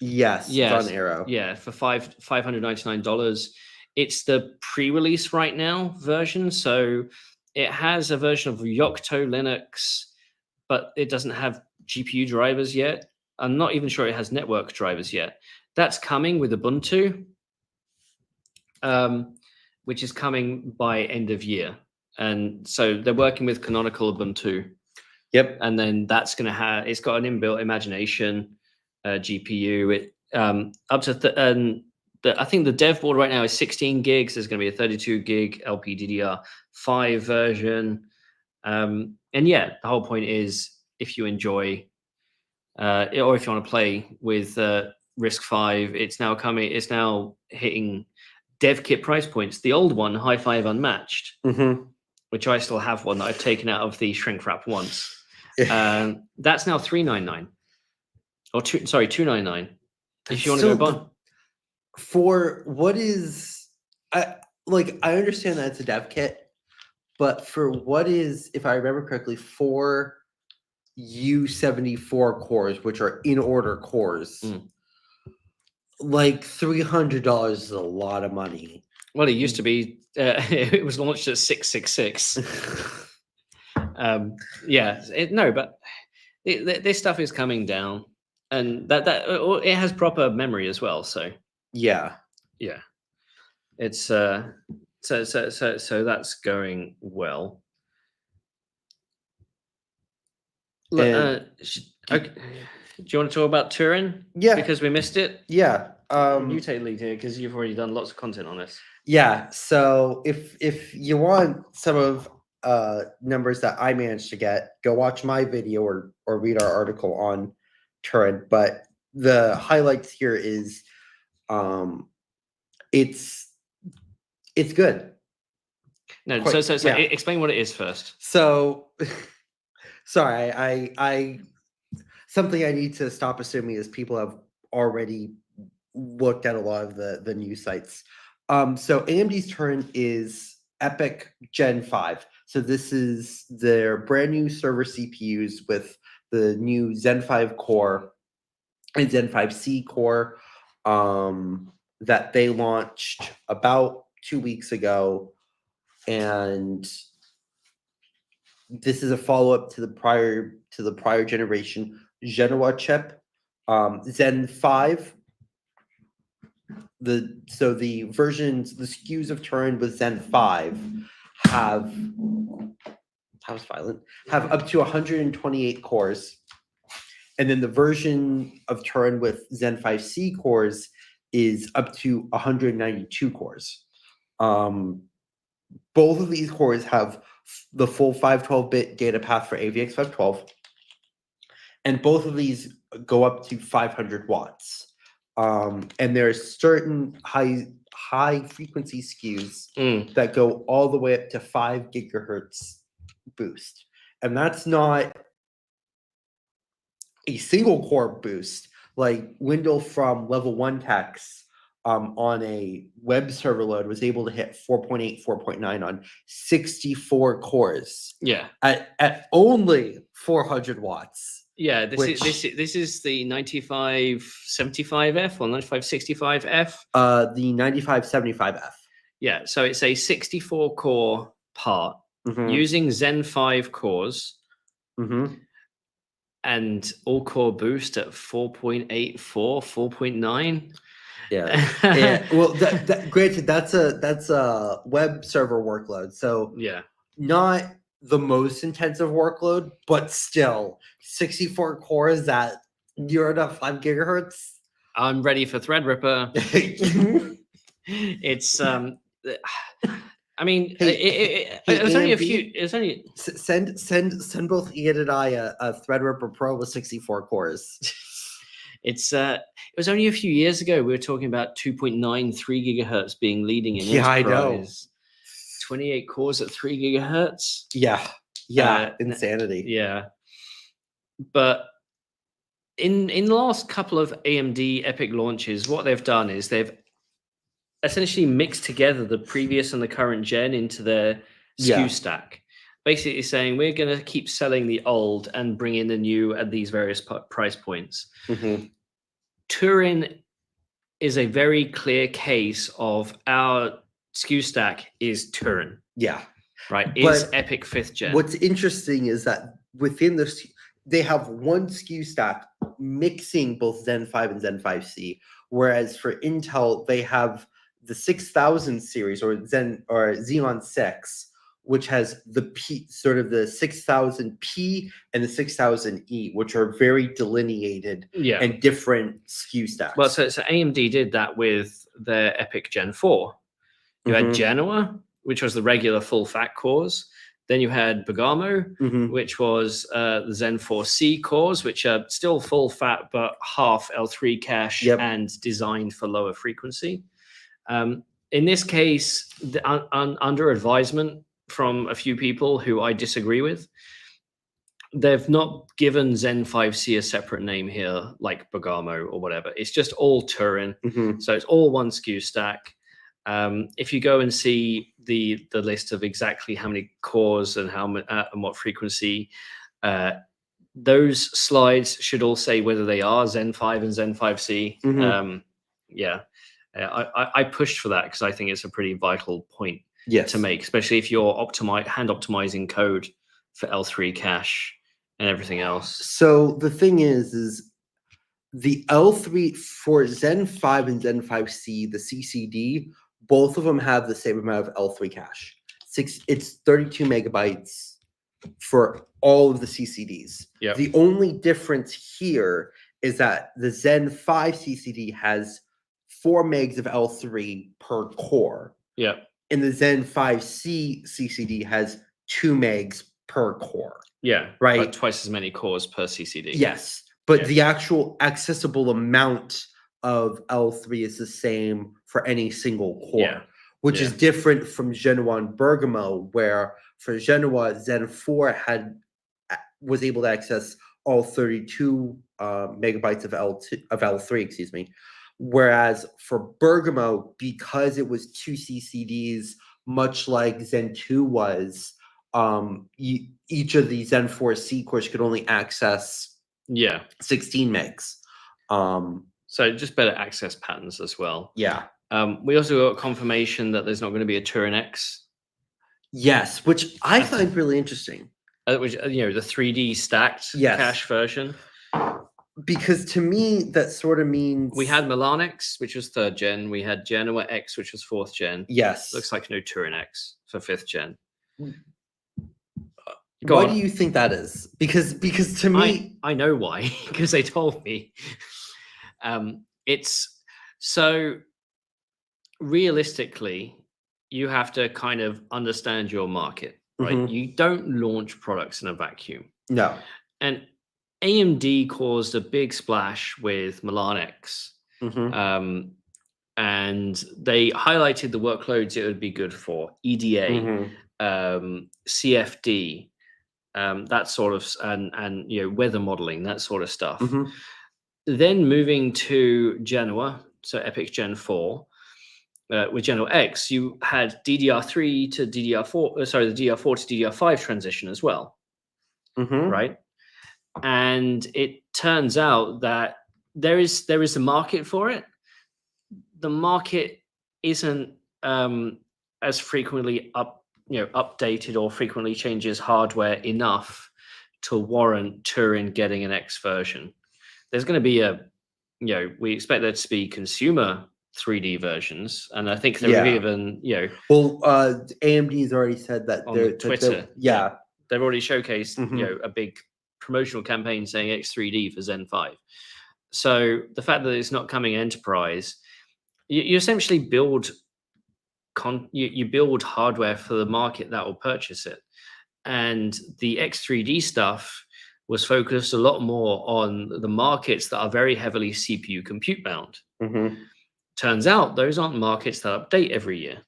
Yes, Yes. it's on Arrow. Yeah, for $599. It's the pre-release right now version, so it has a version of Yocto Linux, but it doesn't have GPU drivers yet. I'm not even sure it has network drivers yet. That's coming with Ubuntu, which is coming by end of year. And so they're working with canonical Ubuntu. Yep. And then that's going to have, it's got an inbuilt imagination GPU. It up to I think the dev board right now is 16 gigs. There's going to be a 32 gig LPDDR5 version. And yeah, the whole point is if you enjoy or if you want to play with RISC-V, it's now hitting dev kit price points. The old one, Hi-Five Unmatched, which I still have one that I've taken out of the shrink wrap once. That's now $399 or $299. If you want to go buy. For what is, I understand that it's a dev kit, but for what is, if I remember correctly, 4 U74 cores, which are in order cores, like $300 is a lot of money. Well, it used to be. It was launched at 666. But this stuff is coming down, and that it has proper memory as well. So yeah, it's so that's going well. Okay. Do you want to talk about Turin? Yeah, because we missed it. Yeah, you take the lead here because you've already done lots of content on this. Yeah, so if you want some of numbers that I managed to get, go watch my video or read our article on Turin. But the highlights here is it's good. No, so explain what it is first. So sorry, I something I need to stop assuming is people have already looked at a lot of the news sites. So AMD's Turin is EPYC Gen 5. So this is their brand new server CPUs with the new Zen 5 core and Zen 5C core that they launched about 2 weeks ago. And this is a follow-up to the prior generation Genoa chip. Zen 5. The SKUs of Turin with Zen 5 have up to 128 cores, and then the version of Turin with Zen 5C cores is up to 192 cores. Both of these cores have the full 512-bit data path for AVX 512, and both of these go up to 500 watts. And there are certain high frequency SKUs that go all the way up to 5 gigahertz boost. And that's not a single core boost. Like Wendell from Level 1 Techs on a web server load was able to hit 4.8, 4.9 on 64 cores. Yeah. At only 400 watts. Yeah, this is the 9575F or 9565F. The 9575F. Yeah, so it's a 64 core part using Zen 5 cores and all core boost at 4.84, 4.9. Yeah. Well, granted, that's a web server workload. So yeah, not the most intensive workload, but still 64 cores at 0 to 5 gigahertz. I'm ready for Threadripper. It's I mean, it was only a few. It's only send both Ian and I a Threadripper Pro with 64 cores. It was only a few years ago we were talking about 2.93 gigahertz being leading in Yeah, I know. enterprise. 28 cores at 3 gigahertz. Yeah, insanity. Yeah, but in the last couple of AMD EPYC launches, what they've done is they've essentially mixed together the previous and the current gen into their SKU stack. Basically saying we're going to keep selling the old and bring in the new at these various price points. Turin is a very clear case of our SKU stack is Turin. Yeah. Right. It's EPYC 5th gen. What's interesting is that within this, they have one SKU stack mixing both Zen 5 and Zen 5C, whereas for Intel, they have the 6000 series or Xeon 6, which has the sort of the 6000P and the 6000E, which are very delineated and different SKU stacks. Well, so AMD did that with their EPYC Gen 4. You had Genoa, which was the regular full fat cores. Then you had Bergamo, which was the Zen 4C cores, which are still full fat, but half L3 cache and designed for lower frequency. In this case, under advisement from a few people who I disagree with, they've not given Zen 5C a separate name here, like Bergamo or whatever. It's just all Turin. So it's all one SKU stack. If you go and see the list of exactly how many cores and and what frequency, those slides should all say whether they are Zen 5 and Zen 5C. I pushed for that because I think it's a pretty vital point to make, especially if you're hand optimizing code for L3 cache and everything else. So the thing is the L3 for Zen 5 and Zen 5C, the CCD, both of them have the same amount of L3 cache. It's 32 megabytes for all of the CCDs. The only difference here is that the Zen 5 CCD has 4 megs of L3 per core. And the Zen 5C CCD has 2 megs per core. Right? But twice as many cores per CCD. Yes. But the actual accessible amount of L3 is the same for any single core, which is different from Genoa and Bergamo, where for Genoa, Zen 4 was able to access all 32 megabytes of L3, excuse me. Whereas for Bergamo, because it was 2 CCDs, much like Zen 2 was, each of the Zen 4C cores could only access 16 megs. So just better access patterns as well. Yeah. We also got confirmation that there's not going to be a Turin-X. Yes, which I find really interesting. Which, the 3D stacked cache version. Because to me, that sort of means... We had Milan-X, which was 3rd gen. We had Genoa-X, which was 4th gen. Yes. Looks like no Turin-X for 5th gen. Why do you think that is? Because to me... I know why, because they told me. It's so realistically, you have to kind of understand your market, right? You don't launch products in a vacuum. No. And AMD caused a big splash with Milan-X. And they highlighted the workloads it would be good for: EDA, CFD, that sort of, and weather modeling, that sort of stuff. Then moving to Genoa, so EPYC Gen 4, with Genoa-X, you had DDR3 to DDR4, the DDR4 to DDR5 transition as well, right? And it turns out that there is a market for it. The market isn't as frequently updated or frequently changes hardware enough to warrant Turin getting an X version. There's going to be we expect there to be consumer 3D versions, and I think they're even, Well, AMD's already said that on Twitter. They've already showcased, a big promotional campaign saying X3D for Zen 5. So the fact that it's not coming enterprise, you essentially build you build hardware for the market that will purchase it, and the X3D stuff was focused a lot more on the markets that are very heavily CPU compute bound. Turns out those aren't markets that update every year.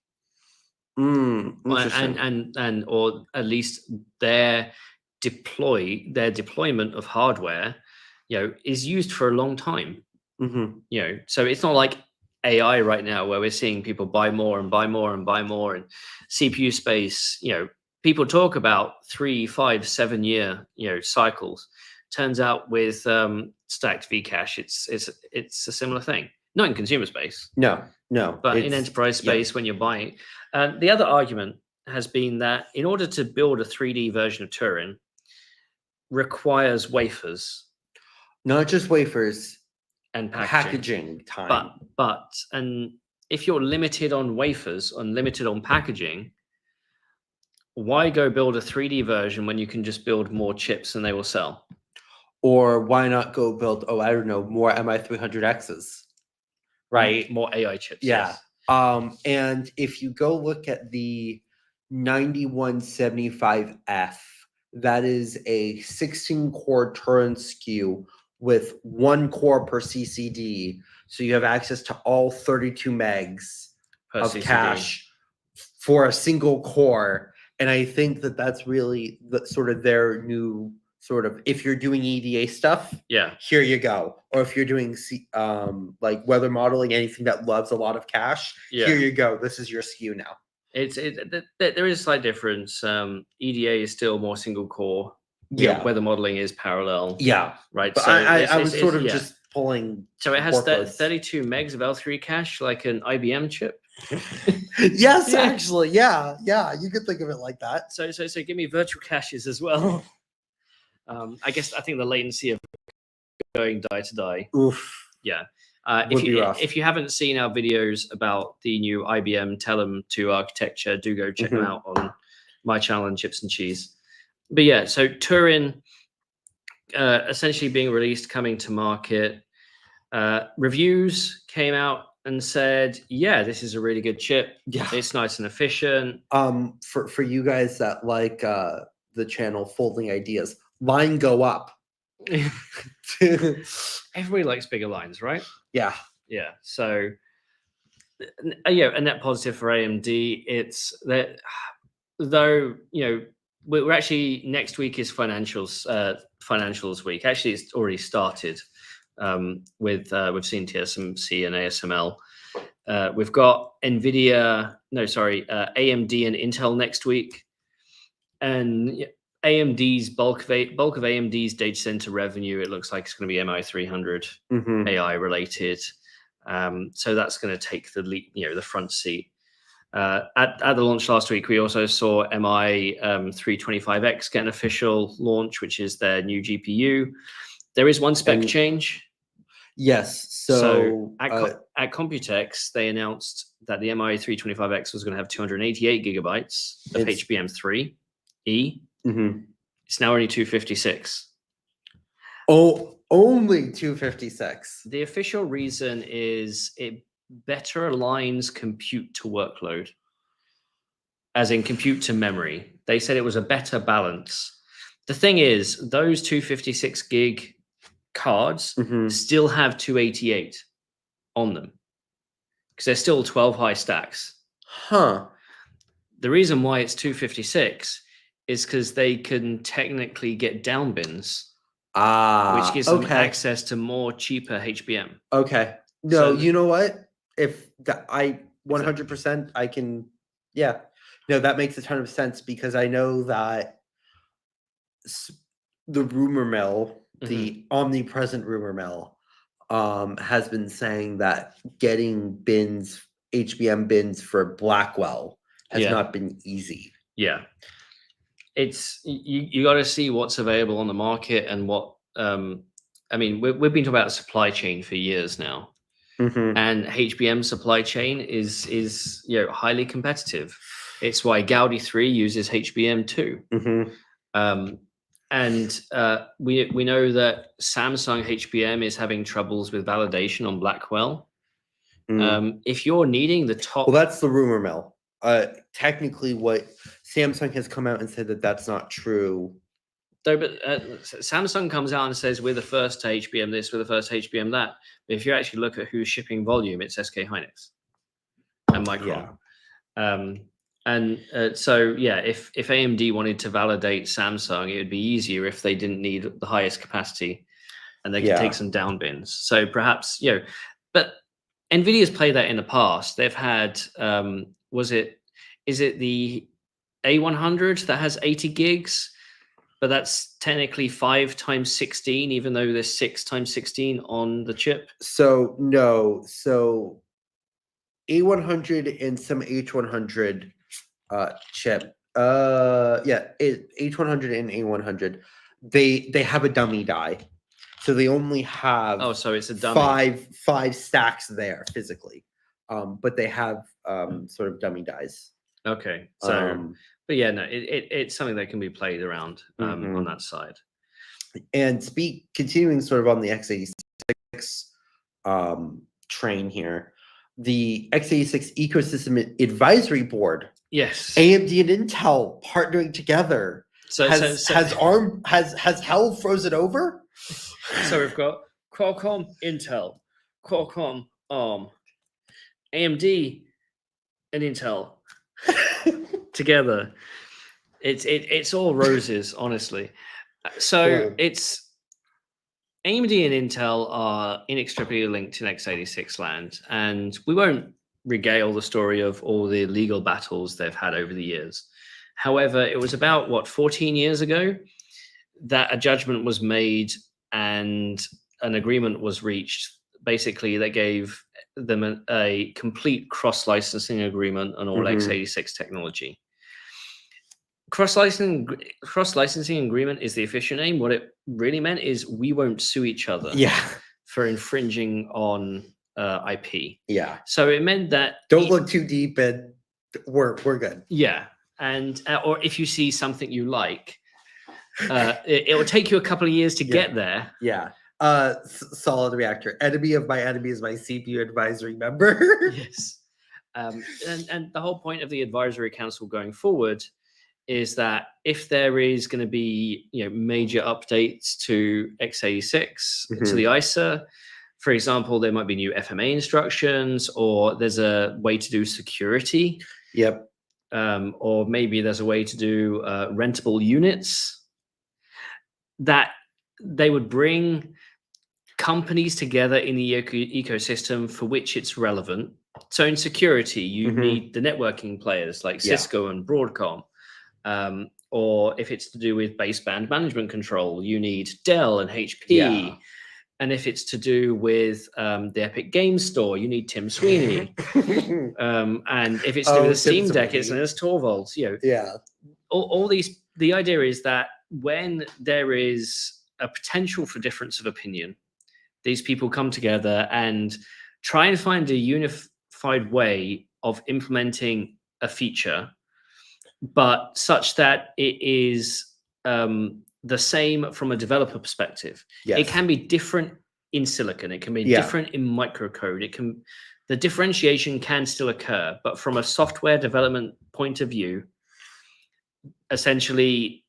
Interesting. And or at least their deployment of hardware, is used for a long time. So it's not like AI right now where we're seeing people buy more and buy more and buy more, and CPU space, people talk about 3, 5, 7 year, cycles. Turns out with stacked Vcache, it's a similar thing. Not in consumer space. No. But in enterprise space, when you're buying. The other argument has been that in order to build a 3D version of Turin requires wafers. Not just wafers. And packaging time. But if you're limited on wafers and limited on packaging, why go build a 3D version when you can just build more chips and they will sell? Or why not go build, more MI300Xs, right? More AI chips. Yeah. Yes. And if you go look at the 9175F, that is a 16-core Turin SKU with 1 core per CCD. So you have access to all 32 megs of CCD. cache for a single core. And I think that that's really sort of their new sort of, if you're doing EDA stuff, here you go. Or if you're doing like weather modeling, anything that loves a lot of cache, here you go. This is your SKU now. There is a slight difference. EDA is still more single core. Weather modeling is parallel. Right. But so I was sort of just pulling. So it has 32 megs of L3 cache, like an IBM chip. Yes, actually, yeah, you could think of it like that. So give me virtual caches as well. I think the latency of going die to die. Oof. Yeah. Would be rough. If you haven't seen our videos about the new IBM Telum 2 architecture, do go check them out on my channel and Chips and Cheese. But yeah, so Turin essentially being released, coming to market. Reviews came out and said, this is a really good chip. Yeah, it's nice and efficient. For you guys that like the channel Folding Ideas, line go up. Everybody likes bigger lines, right? Yeah. So a net positive for AMD. It's that, though, we're actually, next week is financials week. Actually, it's already started we've seen TSMC and ASML. We've got AMD and Intel next week, and AMD's bulk of AMD's data center revenue, it looks like it's going to be MI300 AI related. So that's going to take the lead, the front seat. At the launch last week, we also saw MI325X get an official launch, which is their new GPU. There is one spec change. Yes. So at Computex, they announced that the MI325X was going to have 288 gigabytes of HBM3E. It's now only 256. Oh, only 256. The official reason is it better aligns compute to workload, as in compute to memory. They said it was a better balance. The thing is, those 256 gig cards still have 288 on them because they're still 12 high stacks. The reason why it's 256 is because they can technically get down bins, which gives them access to more cheaper HBM. Okay. No, you know what? If I 100% I can, no, that makes a ton of sense, because I know that the rumor mill, the omnipresent rumor mill, has been saying that getting bins, HBM bins for Blackwell has not been easy. Yeah. It's you got to see what's available on the market and what I mean, we've been talking about supply chain for years now, and HBM supply chain is highly competitive. It's why Gaudi 3 uses HBM2. And we know that Samsung HBM is having troubles with validation on Blackwell. If you're needing the top, well, that's the rumor mill. Technically, what Samsung has come out and said that that's not true. Though, but Samsung comes out and says we're the first to HBM this, we're the first to HBM that. But if you actually look at who's shipping volume, it's SK Hynix and Micron. So yeah, if AMD wanted to validate Samsung, it would be easier if they didn't need the highest capacity, and they could take some down bins. So perhaps but NVIDIA's played that in the past. They've had is it the A100 that has 80 gigs? But that's technically 5 times 16, even though there's 6 times 16 on the chip. So no, so A100 and some H100 chip. H100 and A100. They have a dummy die, so they only have so it's a dummy. five stacks there physically, but they have sort of dummy dies. Okay, so. But yeah, no, it's something that can be played around on that side. And continuing sort of on the x86 train here, the x86 ecosystem advisory board. Yes. AMD and Intel partnering together. Has hell frozen over? So we've got Qualcomm, Intel, Qualcomm, ARM, AMD, and Intel. Together, it's all roses, honestly. So it's AMD and Intel are inextricably linked in x86 land, and we won't regale the story of all the legal battles they've had over the years. However, it was about 14 years ago that a judgment was made and an agreement was reached. Basically, that gave them a complete cross-licensing agreement on all x86 technology. Cross-licensing agreement is the official name. What it really meant is we won't sue each other for infringing on IP. Yeah. So it meant that don't look too deep, and we're good. Yeah, and or if you see something you like, it will take you a couple of years to get there. Yeah. Solid reactor. Enemy of my enemy is my CPU advisory member. Yes. And the whole point of the advisory council going forward is that if there is going to be major updates to x86 to the ISA, for example, there might be new FMA instructions, or there's a way to do security. Yep. Or maybe there's a way to do rentable units, that they would bring companies together in the ecosystem for which it's relevant. So in security, you need the networking players like Cisco and Broadcom. Or if it's to do with baseband management control, you need Dell and HP. Yeah. And if it's to do with the Epic Games Store, you need Tim Sweeney. And if it's to do with the Steam Deck, it's Torvalds. All these. The idea is that when there is a potential for difference of opinion, these people come together and try and find a unified way of implementing a feature, but such that it is the same from a developer perspective. Yes. It can be different in silicon. It can be different in microcode. The differentiation can still occur, but from a software development point of view, essentially,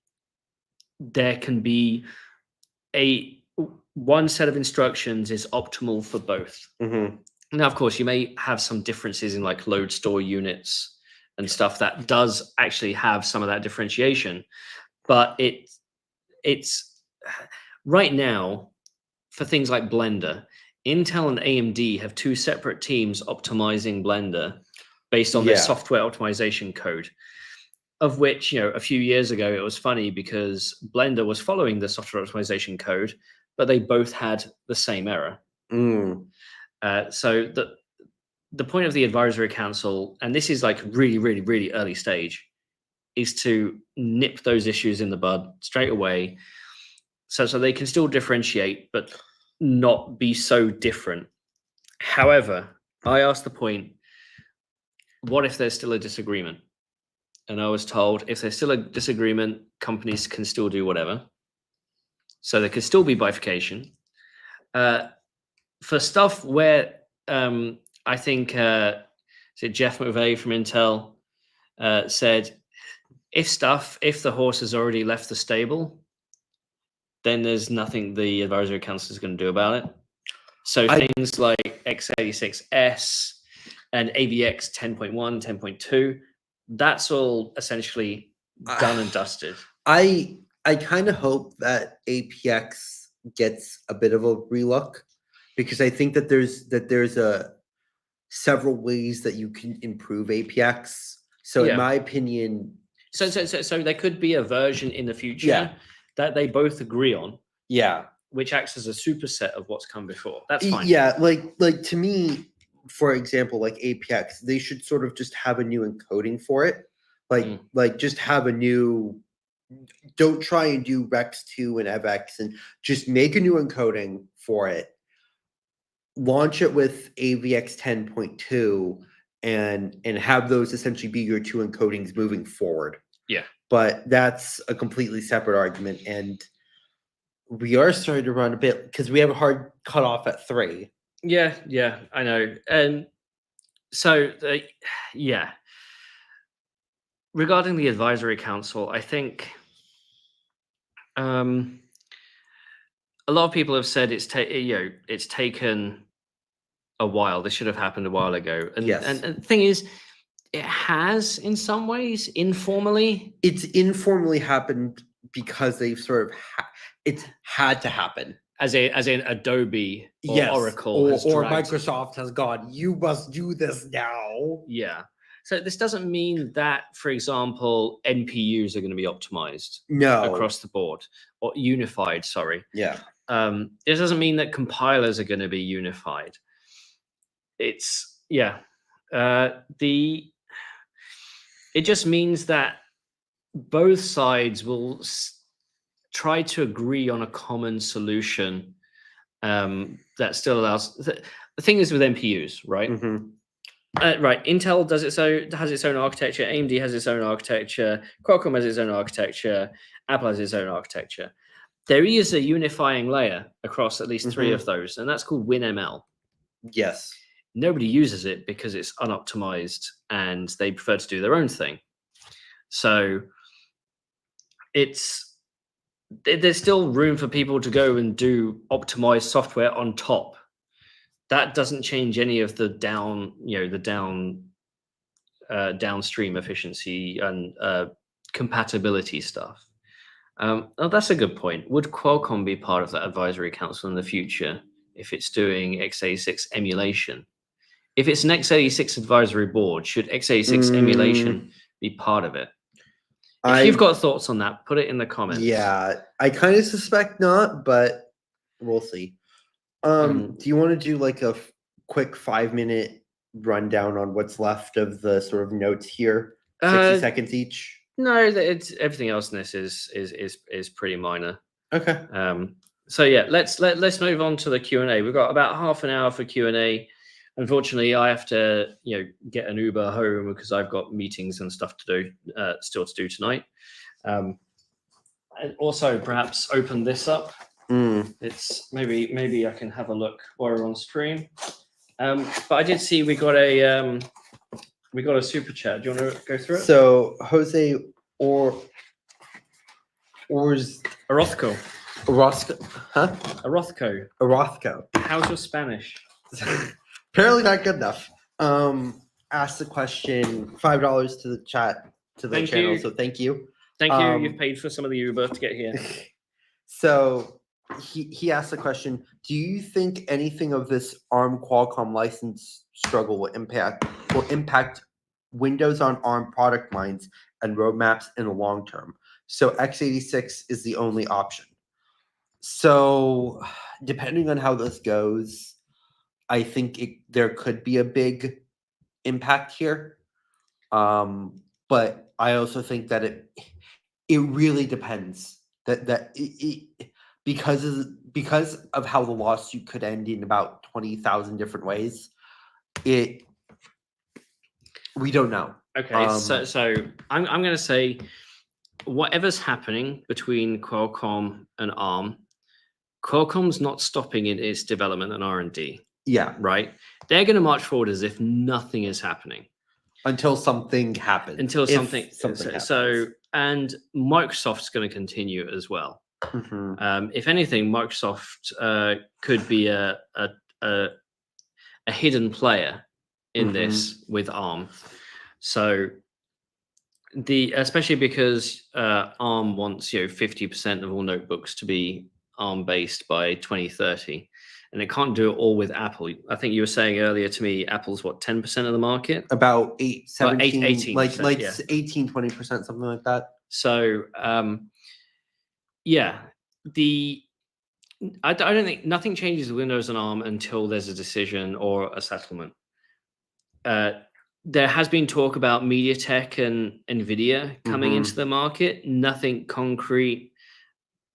there can be one set of instructions is optimal for both. Now, of course, you may have some differences in like load store units and stuff that does actually have some of that differentiation, but it's right now for things like Blender, Intel and AMD have two separate teams optimizing Blender based on their software optimization code, of which, a few years ago, it was funny because Blender was following the software optimization code, but they both had the same error. So the point of the advisory council, and this is like really, really, really early stage, is to nip those issues in the bud straight away, so they can still differentiate, but not be so different. However, I asked the point, what if there's still a disagreement? And I was told if there's still a disagreement, companies can still do whatever. So there could still be bifurcation. For stuff where I think Jeff McVeigh from Intel said, if the horse has already left the stable, then there's nothing the advisory council is going to do about it. So things like x86S and AVX 10.1, 10.2, that's all essentially done and dusted. I kind of hope that APX gets a bit of a relook, because I think that there's several ways that you can improve APX. So in my opinion, so there could be a version in the future that they both agree on. Yeah. Which acts as a superset of what's come before. That's fine. Yeah, like to me, for example, like APX, they should sort of just have a new encoding for it. Like just have a new, don't try and do Rex2 and EVX, and just make a new encoding for it. Launch it with AVX 10.2 and have those essentially be your two encodings moving forward. Yeah. But that's a completely separate argument, and we are starting to run a bit because we have a hard cutoff at 3. Yeah, I know. And so, regarding the advisory council, I think a lot of people have said it's taken a while. This should have happened a while ago. And, and the thing is, it has in some ways informally. It's informally happened because they've sort of it's had to happen. As in Adobe or Oracle or Microsoft has gone, you must do this now. Yeah. So this doesn't mean that, for example, NPUs are going to be optimized across the board or unified. Sorry. Yeah. This doesn't mean that compilers are going to be unified. It just means that both sides will try to agree on a common solution that still allows. The thing is with NPUs, right? Right. Intel has its own architecture. AMD has its own architecture. Qualcomm has its own architecture. Apple has its own architecture. There is a unifying layer across at least 3 of those, and that's called WinML. Yes. Nobody uses it because it's unoptimized and they prefer to do their own thing. So there's still room for people to go and do optimized software on top. That doesn't change any of the downstream efficiency and compatibility stuff. That's a good point. Would Qualcomm be part of that advisory council in the future if it's doing x86 emulation? If it's an x86 advisory board, should x86 emulation be part of it? If you've got thoughts on that, put it in the comments. Yeah, I kind of suspect not, but we'll see. Do you want to do like a quick 5-minute rundown on what's left of the sort of notes here? 60 seconds each? No, it's everything else in this is pretty minor. Okay. So yeah, let's move on to the Q&A. We've got about half an hour for Q&A. Unfortunately, I have to get an Uber home because I've got meetings and stuff to do still to do tonight. And also perhaps open this up. It's maybe I can have a look while we're on stream. But I did see we got a super chat. Do you want to go through it? So Jose Orozco. Orozco. How's your Spanish? Apparently not good enough. Asked the question, $5 to the chat, to the channel. So thank you. Thank you. You've paid for some of the Uber to get here. So he asked the question, do you think anything of this ARM Qualcomm license struggle will impact Windows on ARM product lines and roadmaps in the long term? So x86 is the only option. So depending on how this goes, I think there could be a big impact here. But I also think that it really depends because of how the lawsuit could end in about 20,000 different ways. We don't know. Okay, so I'm going to say whatever's happening between Qualcomm and ARM, Qualcomm's not stopping in its development and R&D. Yeah. Right? They're going to march forward as if nothing is happening. Until something happens. Until something happens. So, and Microsoft's going to continue as well. If anything, Microsoft could be a hidden player in this with ARM. So especially because ARM wants 50% of all notebooks to be ARM based by 2030, and it can't do it all with Apple. I think you were saying earlier to me, Apple's what, 10% of the market? About 17, 18%, like yeah. 18, 20%, something like that. So yeah, I don't think nothing changes with Windows and ARM until there's a decision or a settlement. There has been talk about MediaTek and NVIDIA coming into the market. Nothing concrete.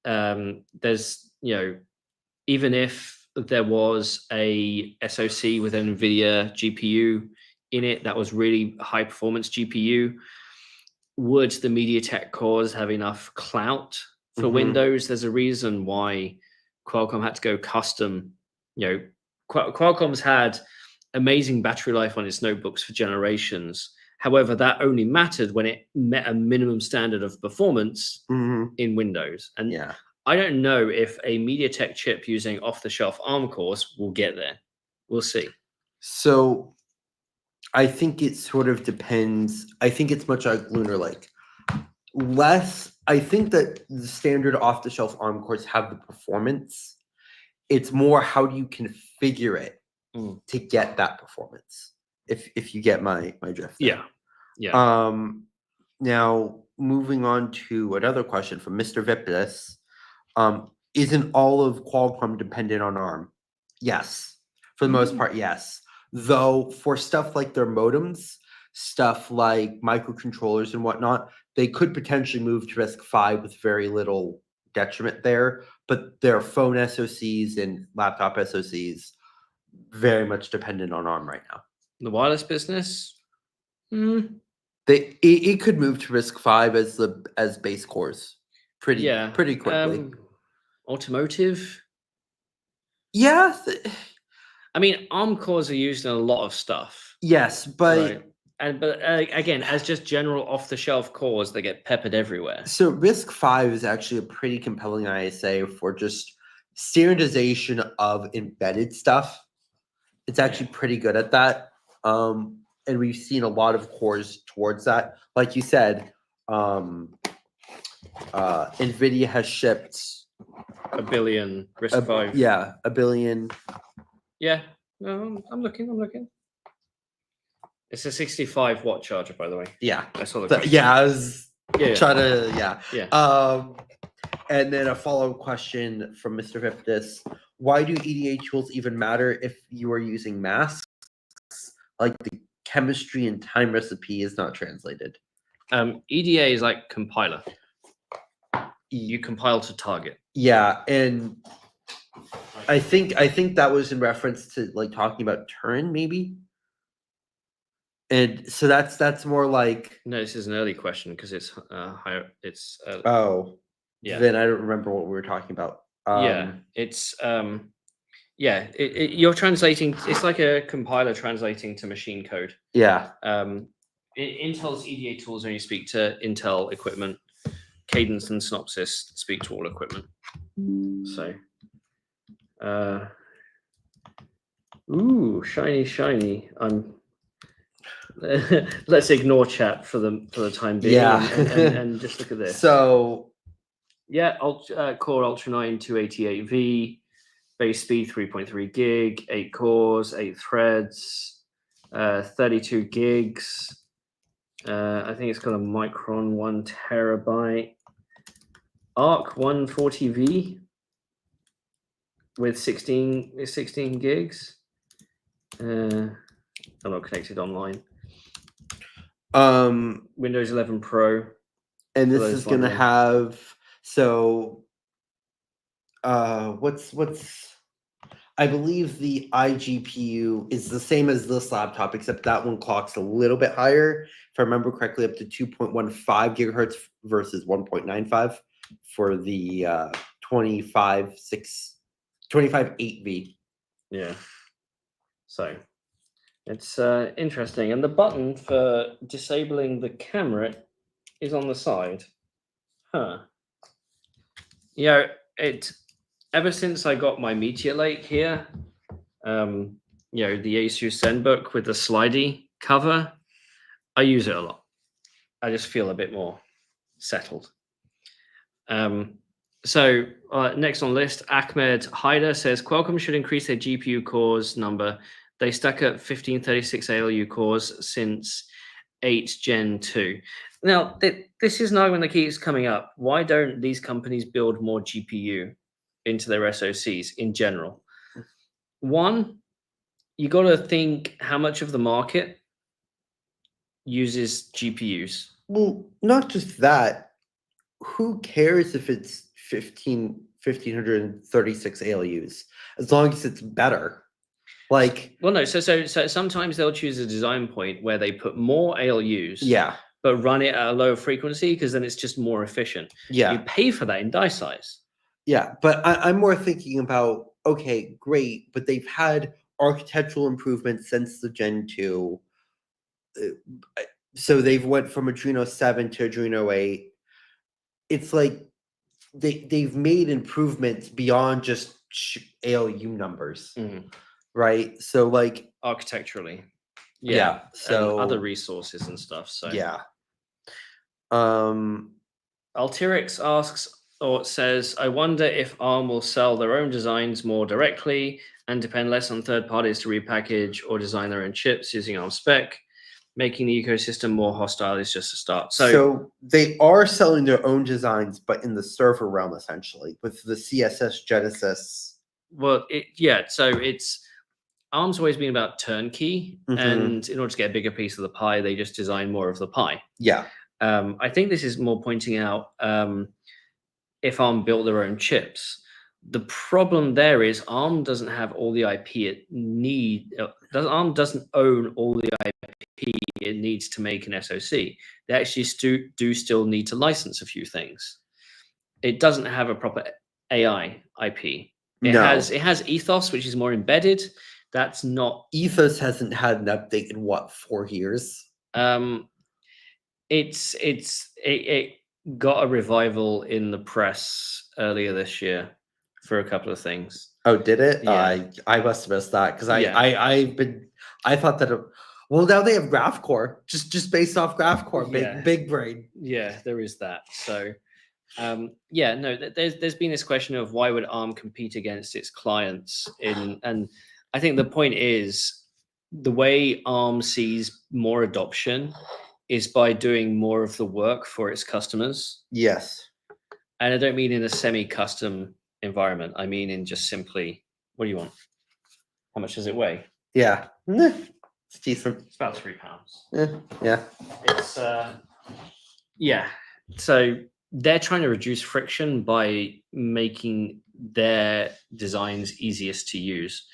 There's, even if there was a SoC with an NVIDIA GPU in it that was really high performance GPU, would the MediaTek cores have enough clout for Windows? There's a reason why Qualcomm had to go custom. Qualcomm's had amazing battery life on its notebooks for generations. However, that only mattered when it met a minimum standard of performance in Windows. And I don't know if a MediaTek chip using off-the-shelf ARM cores will get there. We'll see. So I think it sort of depends. I think it's much like Lunar Lake. I think that the standard off-the-shelf ARM cores have the performance. It's more how do you configure it to get that performance, if you get my drift there. Yeah. Now moving on to another question from Mr. Vipus. Isn't all of Qualcomm dependent on ARM? Yes, for the most part, yes. Though for stuff like their modems, stuff like microcontrollers and whatnot, they could potentially move to RISC-V with very little detriment there. But their phone SoCs and laptop SoCs very much dependent on ARM right now. The wireless business, it could move to RISC-V as base cores pretty quickly. Automotive, yeah. I mean, ARM cores are used in a lot of stuff. Yes, but again, as just general off-the-shelf cores, they get peppered everywhere. So RISC-V is actually a pretty compelling ISA for just standardization of embedded stuff. It's actually pretty good at that. And we've seen a lot of cores towards that. Like you said, NVIDIA has shipped a billion RISC-V. A billion. Yeah, no, I'm looking. It's a 65-watt charger, by the way. Yeah, I saw the I was trying to. And then a follow-up question from Mr. Viptis. Why do EDA tools even matter if you are using masks? Like the chemistry and time recipe is not translated. EDA is like compiler. You compile to target. Yeah, and I think that was in reference to like talking about Turin, maybe. And so that's more like. No, this is an early question because it's higher. It's yeah. Then I don't remember what we were talking about. It's you're translating. It's like a compiler translating to machine code. Yeah. Intel's EDA tools only speak to Intel equipment. Cadence and Synopsys speak to all equipment. So, shiny. Let's ignore chat for the time being. And just look at this. So, Core Ultra 9 288V, base speed 3.3 gig, 8 cores, 8 threads, 32 gigs. I think it's got a Micron 1 terabyte. Arc 140V with 16 gigs. I'm not connected online. Windows 11 Pro. And this is going to have, what's I believe the iGPU is the same as this laptop, except that one clocks a little bit higher. If I remember correctly, up to 2.15 gigahertz versus 1.95 for the 25.8V. Yeah. So it's interesting. And the button for disabling the camera is on the side. you know, ever since I got my Meteor Lake here, you know, the Asus ZenBook with the slidey cover, I use it a lot. I just feel a bit more settled. So next on the list, Ahmed Haider says Qualcomm should increase their GPU cores number. They stuck at 1536 ALU cores since 8 Gen 2. Now, this is an argument that keeps coming up. Why don't these companies build more GPU into their SoCs in general? One, you got to think how much of the market uses GPUs. Well, not just that. Who cares if it's 1536 ALUs as long as it's better? Like, well, no. So sometimes they'll choose a design point where they put more ALUs, yeah, but run it at a lower frequency because then it's just more efficient. yeah, You pay for that in die size. yeah. But I'm more thinking about, okay, great, but they've had architectural improvements since the Gen 2. So they've went from Adreno 7 to Adreno 8. It's like they've made improvements beyond just ALU numbers, right? So like Architecturally, yeah. So and other resources and stuff. So yeah. Alterix asks or says, I wonder if ARM will sell their own designs more directly and depend less on third parties to repackage or design their own chips using ARM spec. Making the ecosystem more hostile is just a start. So they are selling their own designs, but in the server realm, essentially, with the CSS Genesis. Well, so it's ARM's always been about turnkey, and in order to get a bigger piece of the pie, they just design more of the pie. Yeah. I think this is more pointing out if ARM built their own chips. The problem there is ARM doesn't have all the IP it needs. ARM doesn't own all the IP it needs to make an SoC. They actually do still need to license a few things. It doesn't have a proper AI IP. It has Ethos, which is more embedded. That's not. Ethos hasn't had an update in what, 4 years? It got a revival in the press earlier this year for a couple of things. Oh, did it? Yeah. I must have missed that because I thought that. Well, now they have GraphCore, just based off GraphCore, big brain. Yeah, there is that. So, there's been this question of why would ARM compete against its clients and I think the point is the way ARM sees more adoption is by doing more of the work for its customers. Yes. And I don't mean in a semi-custom environment. I mean in just simply, what do you want? How much does it weigh? Yeah. It's decent. It's about 3 pounds. Yeah. It's so they're trying to reduce friction by making their designs easiest to use.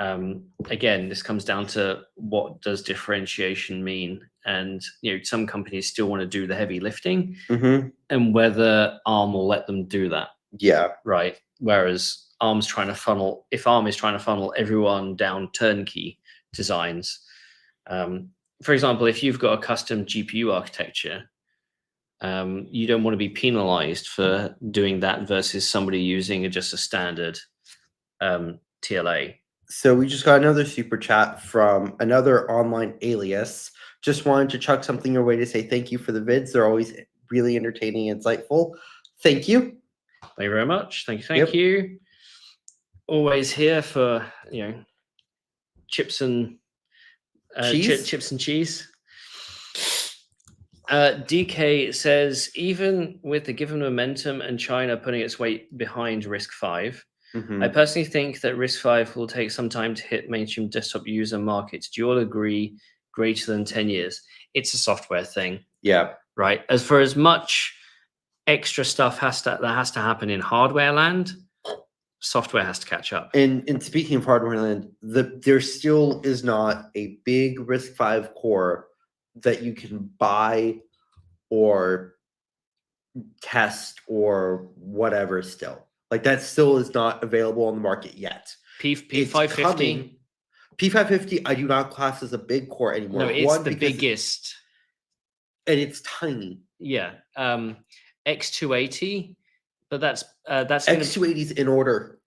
Again, this comes down to what does differentiation mean, and some companies still want to do the heavy lifting, and whether ARM will let them do that. Yeah. Right. Whereas if ARM is trying to funnel everyone down turnkey designs. For example, if you've got a custom GPU architecture, you don't want to be penalized for doing that versus somebody using just a standard TLA. So we just got another super chat from another online alias. Just wanted to chuck something your way to say thank you for the vids. They're always really entertaining and insightful. Thank you. Thank you very much. Thank you. Always here for chips and cheese. DK says, even with the given momentum and China putting its weight behind RISC-V, I personally think that RISC-V will take some time to hit mainstream desktop user markets. Do you all agree? Greater than 10 years. It's a software thing. Yeah. Right. As much extra stuff that has to happen in hardware land, software has to catch up. And speaking of hardware land, there still is not a big RISC-V core that you can buy or test or whatever still. Like that still is not available on the market yet. P550. P550 I do not class as a big core anymore. No, it's the biggest. And it's tiny. Yeah. X280 But that's gonna, X280 is in order.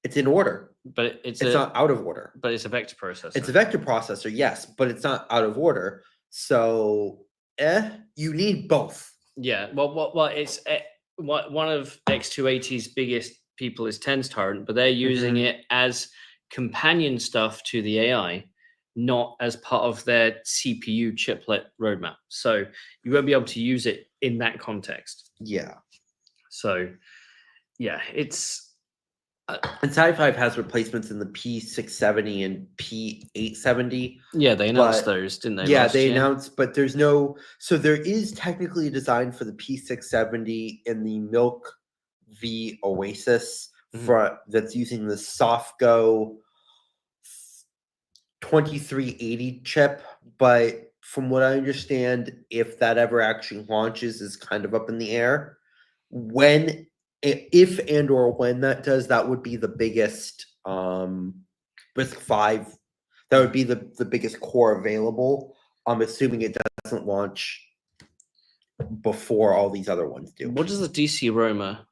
It's in order. but it's not out of order. But it's a vector processor. It's a vector processor, yes, but it's not out of order. So, you need both. Yeah. Well, it's one of X280's biggest people is TensTorrent, but they're using it as companion stuff to the AI, not as part of their CPU chiplet roadmap. So you won't be able to use it in that context. Yeah. So, yeah, it's. And SiFive has replacements in the P670 and P870. Yeah, they announced those, didn't they? Yeah, they announced, but there's no. So there is technically a design for the P670 in the Milk V Oasis that's using the SoftGo 2380 chip. But from what I understand, if that ever actually launches, is kind of up in the air. If and or when that does, that would be the biggest RISC-V. That would be the biggest core available. I'm assuming it doesn't launch before all these other ones do. What is the DC Roma?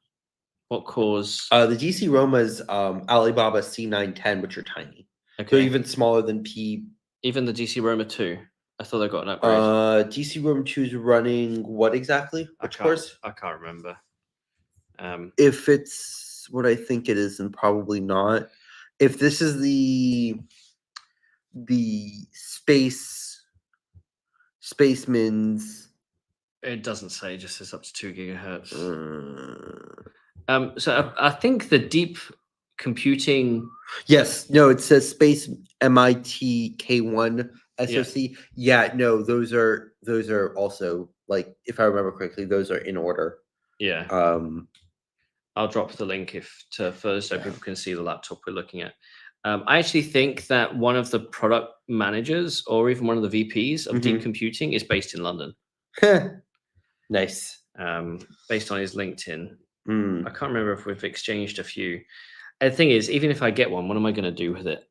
What cores? The DC Roma is Alibaba C910, which are tiny. Okay. So even smaller than P. Even the DC Roma 2. I thought they got an upgrade. DC Roma 2 is running what exactly? Which cores? I can't remember. If it's what I think it is, then probably not. If this is the Spaceman's, it doesn't say. It just says up to 2 gigahertz. So I think the deep computing. Yes. No. It says Space MIT K1 SoC. Yeah. No. Those are also, like, if I remember correctly, those are in order. Yeah. I'll drop the link so people can see the laptop we're looking at. I actually think that one of the product managers or even one of the VPs of deep computing is based in London. Nice. Based on his LinkedIn. I can't remember if we've exchanged a few. And the thing is, even if I get one, what am I going to do with it?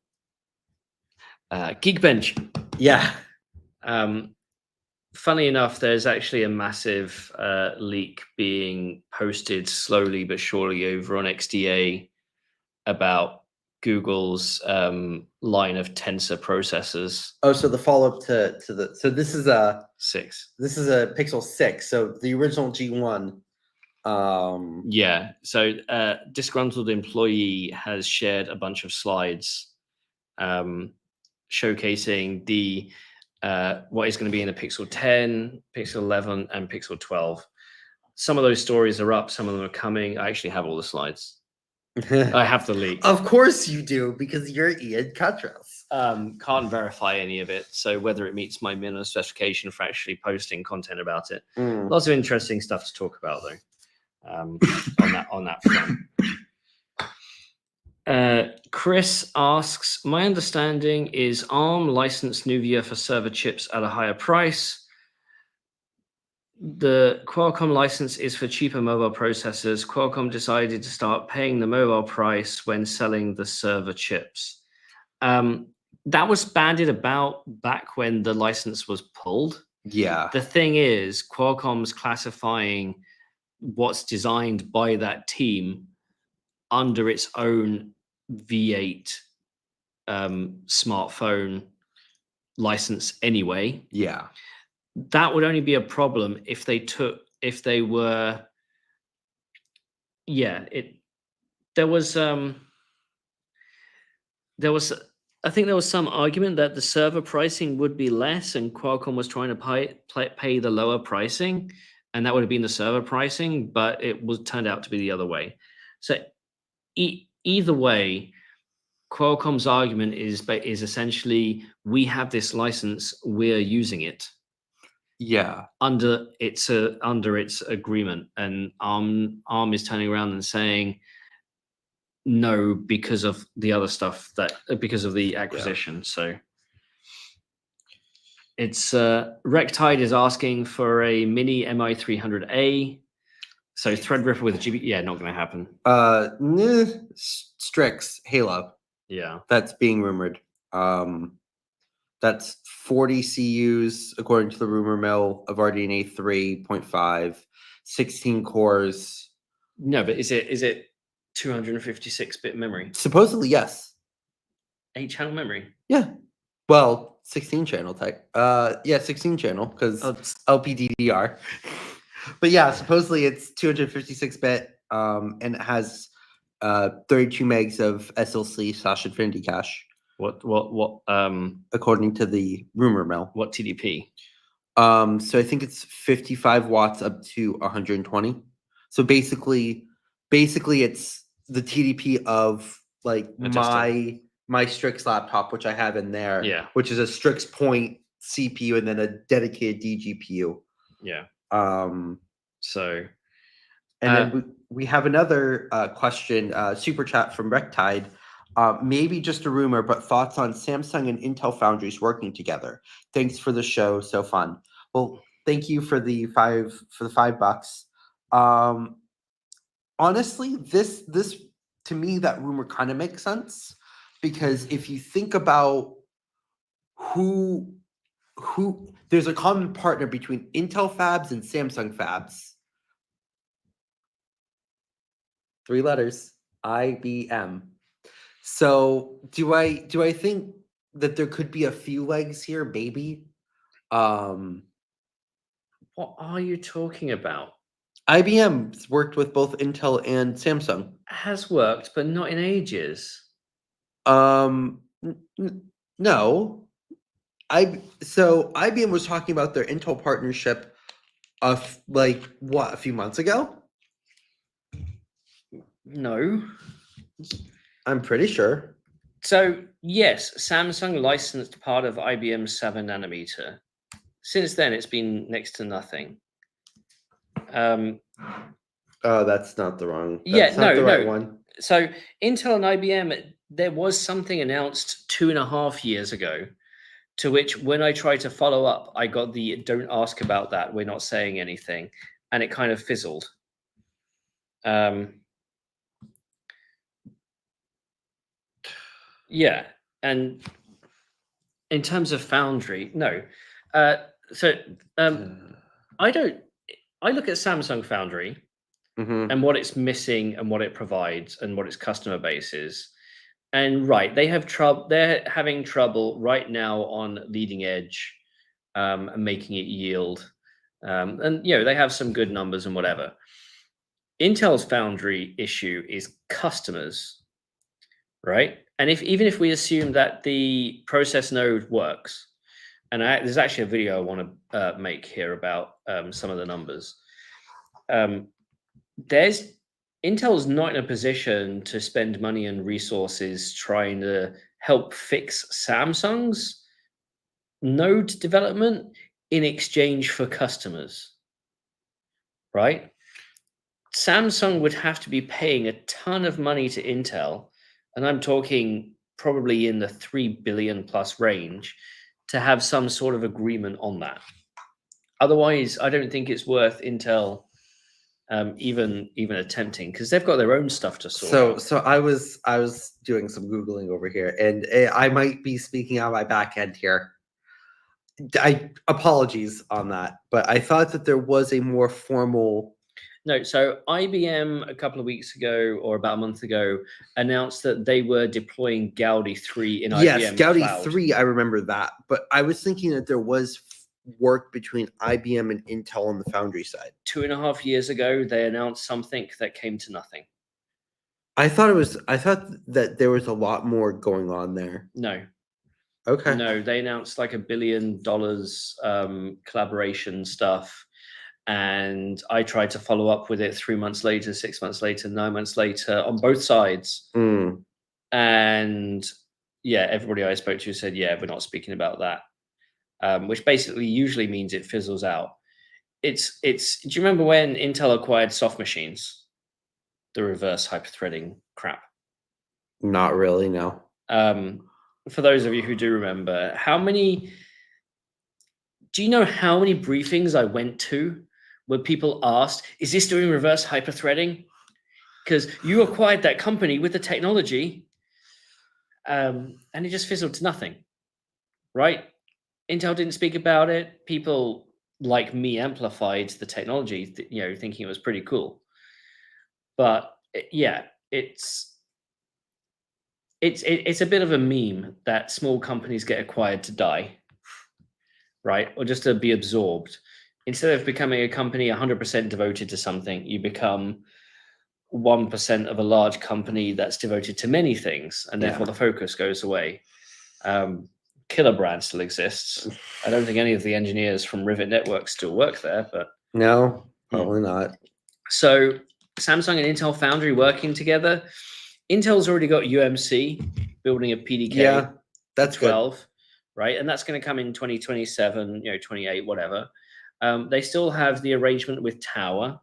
Geekbench. Yeah. Funny enough, there's actually a massive leak being posted slowly but surely over on XDA about Google's line of tensor processors. Oh, so the follow-up to the this is a 6. This is a Pixel 6. So the original G1. Yeah. So disgruntled employee has shared a bunch of slides showcasing the what is going to be in the Pixel 10, Pixel 11, and Pixel 12. Some of those stories are up. Some of them are coming. I actually have all the slides. I have the leak. Of course you do, because you're Ian Cutress. Can't verify any of it. So whether it meets my minimum specification for actually posting content about it. Lots of interesting stuff to talk about, though, on that front. Chris asks, my understanding is ARM licensed Nuvia for server chips at a higher price. The Qualcomm license is for cheaper mobile processors. Qualcomm decided to start paying the mobile price when selling the server chips. That was bandied about back when the license was pulled. Yeah. The thing is, Qualcomm's classifying what's designed by that team under its own V8 smartphone license anyway. Yeah. That would only be a problem if there was I think there was some argument that the server pricing would be less and Qualcomm was trying to pay the lower pricing, and that would have been the server pricing, but it turned out to be the other way. So either way, Qualcomm's argument is essentially, we have this license, we're using it. Yeah. Under its agreement, and ARM is turning around and saying no because of the other stuff because of the acquisition. Yeah. So it's Rectide is asking for a mini MI300A. So Threadripper with a GB, not going to happen. Strix Halo. Yeah, that's being rumored. That's 40 CUs according to the rumor mill of RDNA 3.5, 16 cores, No, but is it 256-bit memory? Supposedly, yes. 8-channel memory? Yeah. Well, 16 channel type. Yeah, 16 channel because Oh, LPDDR. But yeah, supposedly it's 256-bit, and it has 32 megs of SLC/Infinity cache, what according to the rumor mill. what TDP? So I think it's 55 watts up to 120. So basically it's the TDP of like Adjusted. my Strix laptop, which I have in there, Yeah. which is a Strix Point CPU and then a dedicated DGPU. Yeah. So, So and then we have another question, super chat from Rectide. Maybe just a rumor, but thoughts on Samsung and Intel foundries working together. Thanks for the show, so fun. Well, thank you for the $5. Honestly, this to me that rumor kind of makes sense because if you think about who there's a common partner between Intel fabs and Samsung fabs. 3 letters, IBM. So do I think that there could be a few legs here, maybe? what are you talking about? IBM's worked with both Intel and Samsung. Has worked, but not in ages. No. So IBM was talking about their Intel partnership of like what, a few months ago? No. I'm pretty sure. So yes, Samsung licensed part of IBM's 7-nanometer. Since then, it's been next to nothing. Oh, that's not the wrong. Yeah, That's not the right no. one. So Intel and IBM, there was something announced 2.5 years ago, to which when I tried to follow up, I got the "Don't ask about that. We're not saying anything," and it kind of fizzled. Yeah, and in terms of Foundry, no. I look at Samsung Foundry Mhm. and what it's missing and what it provides and what its customer base is. And right, they have trouble. They're having trouble right now on leading edge, and making it yield. And they have some good numbers and whatever. Intel's Foundry issue is customers, right? And even if we assume that the process node works, and there's actually a video I want to make here about some of the numbers. Intel's not in a position to spend money and resources trying to help fix Samsung's node development in exchange for customers, right? Samsung would have to be paying a ton of money to Intel, and I'm talking probably in the 3 billion plus range, to have some sort of agreement on that. Otherwise, I don't think it's worth Intel even attempting, because they've got their own stuff to sort out. So I was doing some Googling over here, and I might be speaking out of my back end here. I apologies on that, but I thought that there was a more formal. No, so IBM a couple of weeks ago or about a month ago announced that they were deploying Gaudi 3 in Yes, IBM Gaudi Cloud. 3, I remember that, but I was thinking that there was work between IBM and Intel on the Foundry side. 2.5 years ago, they announced something that came to nothing. I thought that there was a lot more going on there. No. Okay. No, they announced like $1 billion collaboration stuff. And I tried to follow up with it 3 months later, 6 months later, 9 months later on both sides. And yeah, everybody I spoke to said, yeah, we're not speaking about that. Which basically usually means it fizzles out. Do you remember when Intel acquired Soft Machines? The reverse hyperthreading crap. Not really, no. For those of you who do remember, do you know how many briefings I went to where people asked, is this doing reverse hyperthreading? Because you acquired that company with the technology, and it just fizzled to nothing, right? Intel didn't speak about it. People like me amplified the technology, thinking it was pretty cool. But yeah, it's a bit of a meme that small companies get acquired to die, right? Or just to be absorbed. Instead of becoming a company 100% devoted to something, you become 1% of a large company that's devoted to many things, and therefore the focus goes away. Killer Brand still exists. I don't think any of the engineers from Rivet Networks still work there, but no, probably not. So Samsung and Intel Foundry working together. Intel's already got UMC building a PDK. Yeah, that's 12, good. right? And that's going to come in 2027, 28, whatever. They still have the arrangement with Tower.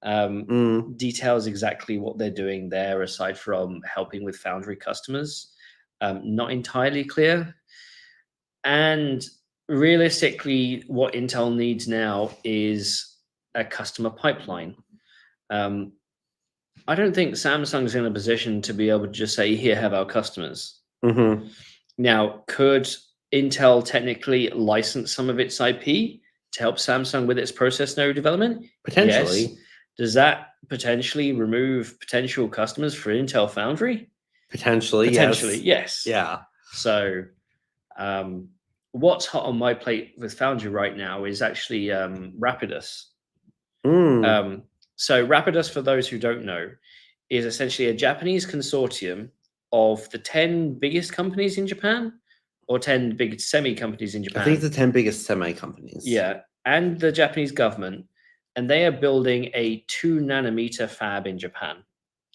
Details exactly what they're doing there, aside from helping with Foundry customers. Not entirely clear. And realistically, what Intel needs now is a customer pipeline. I don't think Samsung's in a position to be able to just say, here, have our customers. Now, could Intel technically license some of its IP to help Samsung with its process node development? Potentially. Yes. Does that potentially remove potential customers for Intel Foundry? Potentially, yes. Yeah. So what's hot on my plate with Foundry right now is actually Rapidus. So Rapidus, for those who don't know, is essentially a Japanese consortium of the 10 biggest companies in Japan, or 10 big semi companies in Japan. I think it's the 10 biggest semi companies. Yeah, and the Japanese government, and they are building a 2-nanometer fab in Japan.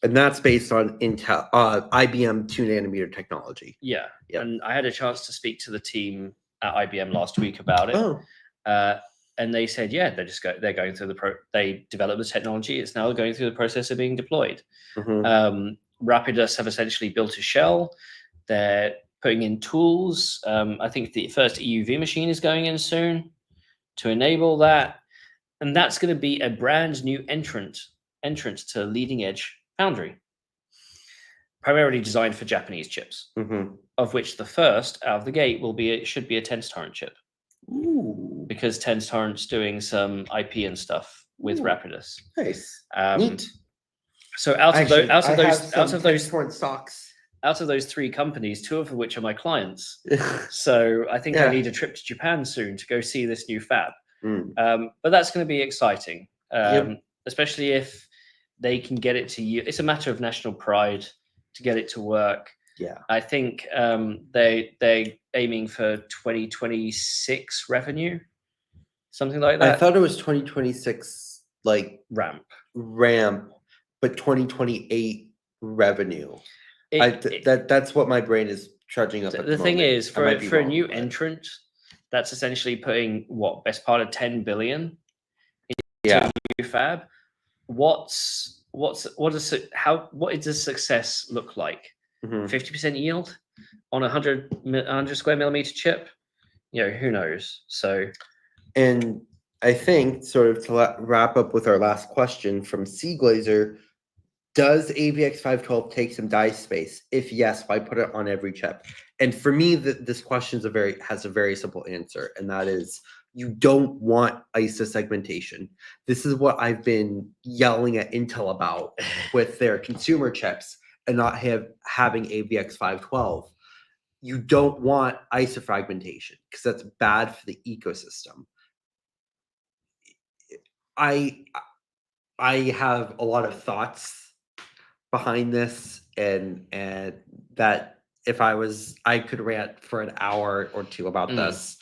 And that's based on Intel, IBM 2-nanometer technology. Yeah, and I had a chance to speak to the team at IBM last week about it. And they said, yeah, they're going through they developed the technology. It's now going through the process of being deployed. Rapidus have essentially built a shell. They're putting in tools. I think the first EUV machine is going in soon to enable that. And that's going to be a brand new entrant to leading edge foundry, primarily designed for Japanese chips, of which the first out of the gate should be a Tenstorrent chip. Ooh. Because Tenstorrent's doing some IP and stuff with Rapidus. Nice. Neat. So out of those 3 companies, 2 of which are my clients. So I think I need a trip to Japan soon to go see this new fab. But that's going to be exciting, especially if they can get it to you. It's a matter of national pride to get it to work. Yeah, I think they're aiming for 2026 revenue, something like that. I thought it was 2026, like ramp, but 2028 revenue. That's what my brain is trudging up. The thing is, for a new entrant, that's essentially putting best part of 10 billion into a new fab. What does the success look like? 50% yield on 100 square millimeter chip? Who knows? So, and I think sort of to wrap up with our last question from C Glazer, does AVX 512 take some die space? If yes, why put it on every chip? And for me, this question has a very simple answer, and that is you don't want ISA segmentation. This is what I've been yelling at Intel about with their consumer chips and not having AVX 512. You don't want ISA fragmentation because that's bad for the ecosystem. I have a lot of thoughts behind this, and that if I could rant for an hour or two about this,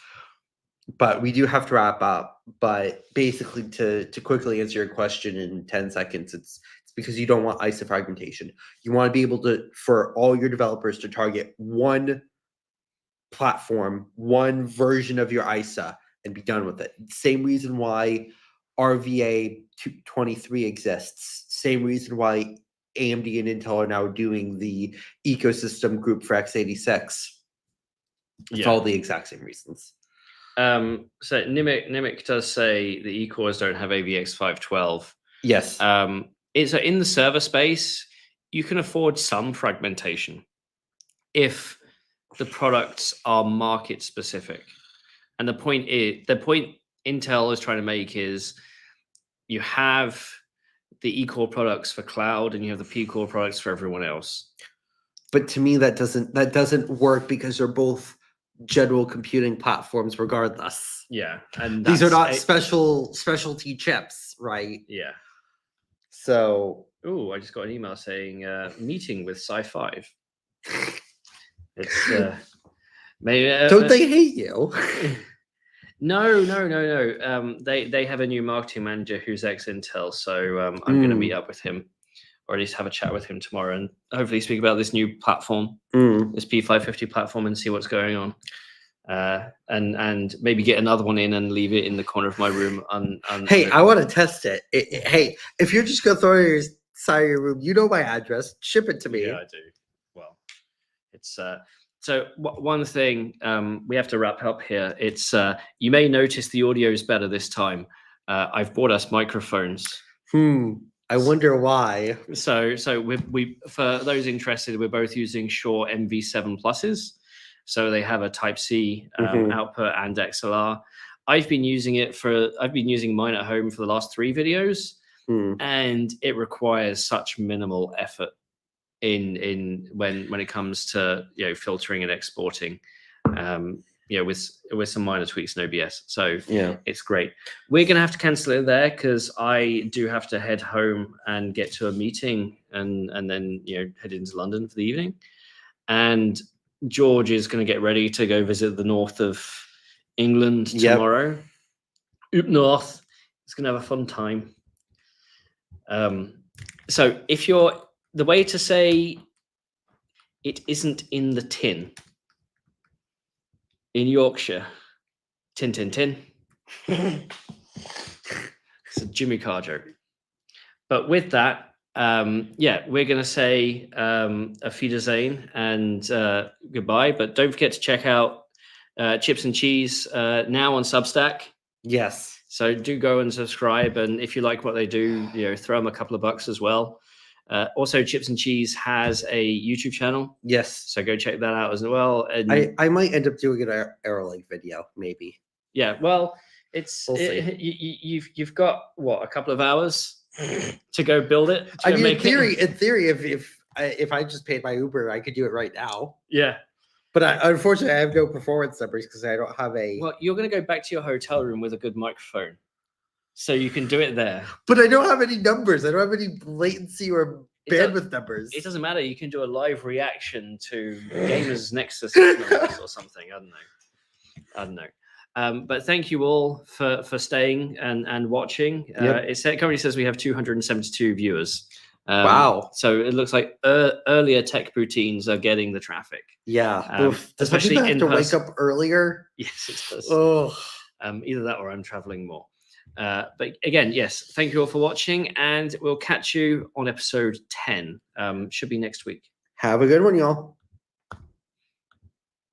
but we do have to wrap up. But basically, to quickly answer your question in 10 seconds, it's because you don't want ISA fragmentation. You want to be able for all your developers to target one platform, one version of your ISA, and be done with it. Same reason why RVA23 exists. Same reason why AMD and Intel are now doing the ecosystem group for x86. It's all the exact same reasons. So Nimic does say the eCores don't have AVX 512. Yes. It's in the server space. You can afford some fragmentation if the products are market specific. And the point Intel is trying to make is you have the E-core products for cloud, and you have the P-core products for everyone else. But to me, that doesn't work because they're both general computing platforms, regardless. Yeah, and These are not a, specialty chips, right? Yeah. So, oh, I just got an email saying meeting with SiFive. It's maybe don't they hate you? No. They have a new marketing manager who's ex-Intel, so I'm going to meet up with him, or at least have a chat with him tomorrow, and hopefully speak about this new platform, this P550 platform, and see what's going on. And maybe get another one in and leave it in the corner of my room. Hey, I want to test it. Hey, if you're just gonna throw it in your side of your room, you know my address. Ship it to me. Yeah, I do. Well, it's so one thing we have to wrap up here. It's you may notice the audio is better this time. I've bought us microphones. I wonder why. So we for those interested, we're both using Shure MV7 Pluses. So they have a Type-C output and XLR. I've been using mine at home for the last 3 videos, and it requires such minimal effort in when it comes to filtering and exporting. With some minor tweaks and OBS. So yeah, it's great. We're gonna have to cancel it there because I do have to head home and get to a meeting and then head into London for the evening. And George is going to get ready to go visit the north of England tomorrow. Up north. It's going to have a fun time. So if you're the way to say it isn't in the tin in Yorkshire, tin tin tin. It's a Jimmy Carr joke. But with that, we're going to say auf Wiedersehen and goodbye. But don't forget to check out Chips and Cheese now on Substack. Yes. So do go and subscribe. And if you like what they do, throw them a couple of bucks as well. Also, Chips and Cheese has a YouTube channel. Yes. So go check that out as well. And I might end up doing an Aerolink video, maybe. Yeah. Well, you've got what, a couple of hours to go build it. I mean, in theory, if I just paid my Uber, I could do it right now. Yeah. But unfortunately, I have no performance numbers because I don't have a. Well, you're going to go back to your hotel room with a good microphone, so you can do it there. But I don't have any numbers. I don't have any latency or bandwidth numbers. It doesn't matter. You can do a live reaction to Gamers Nexus numbers or something. I don't know. But thank you all for staying and watching. It currently says we have 272 viewers. Wow. So it looks like earlier tech poutines are getting the traffic. Yeah. Especially in to wake up earlier. Yes, it does. Oh. Either that or I'm traveling more. But again, yes, thank you all for watching, and we'll catch you on episode 10. Should be next week. Have a good one, y'all.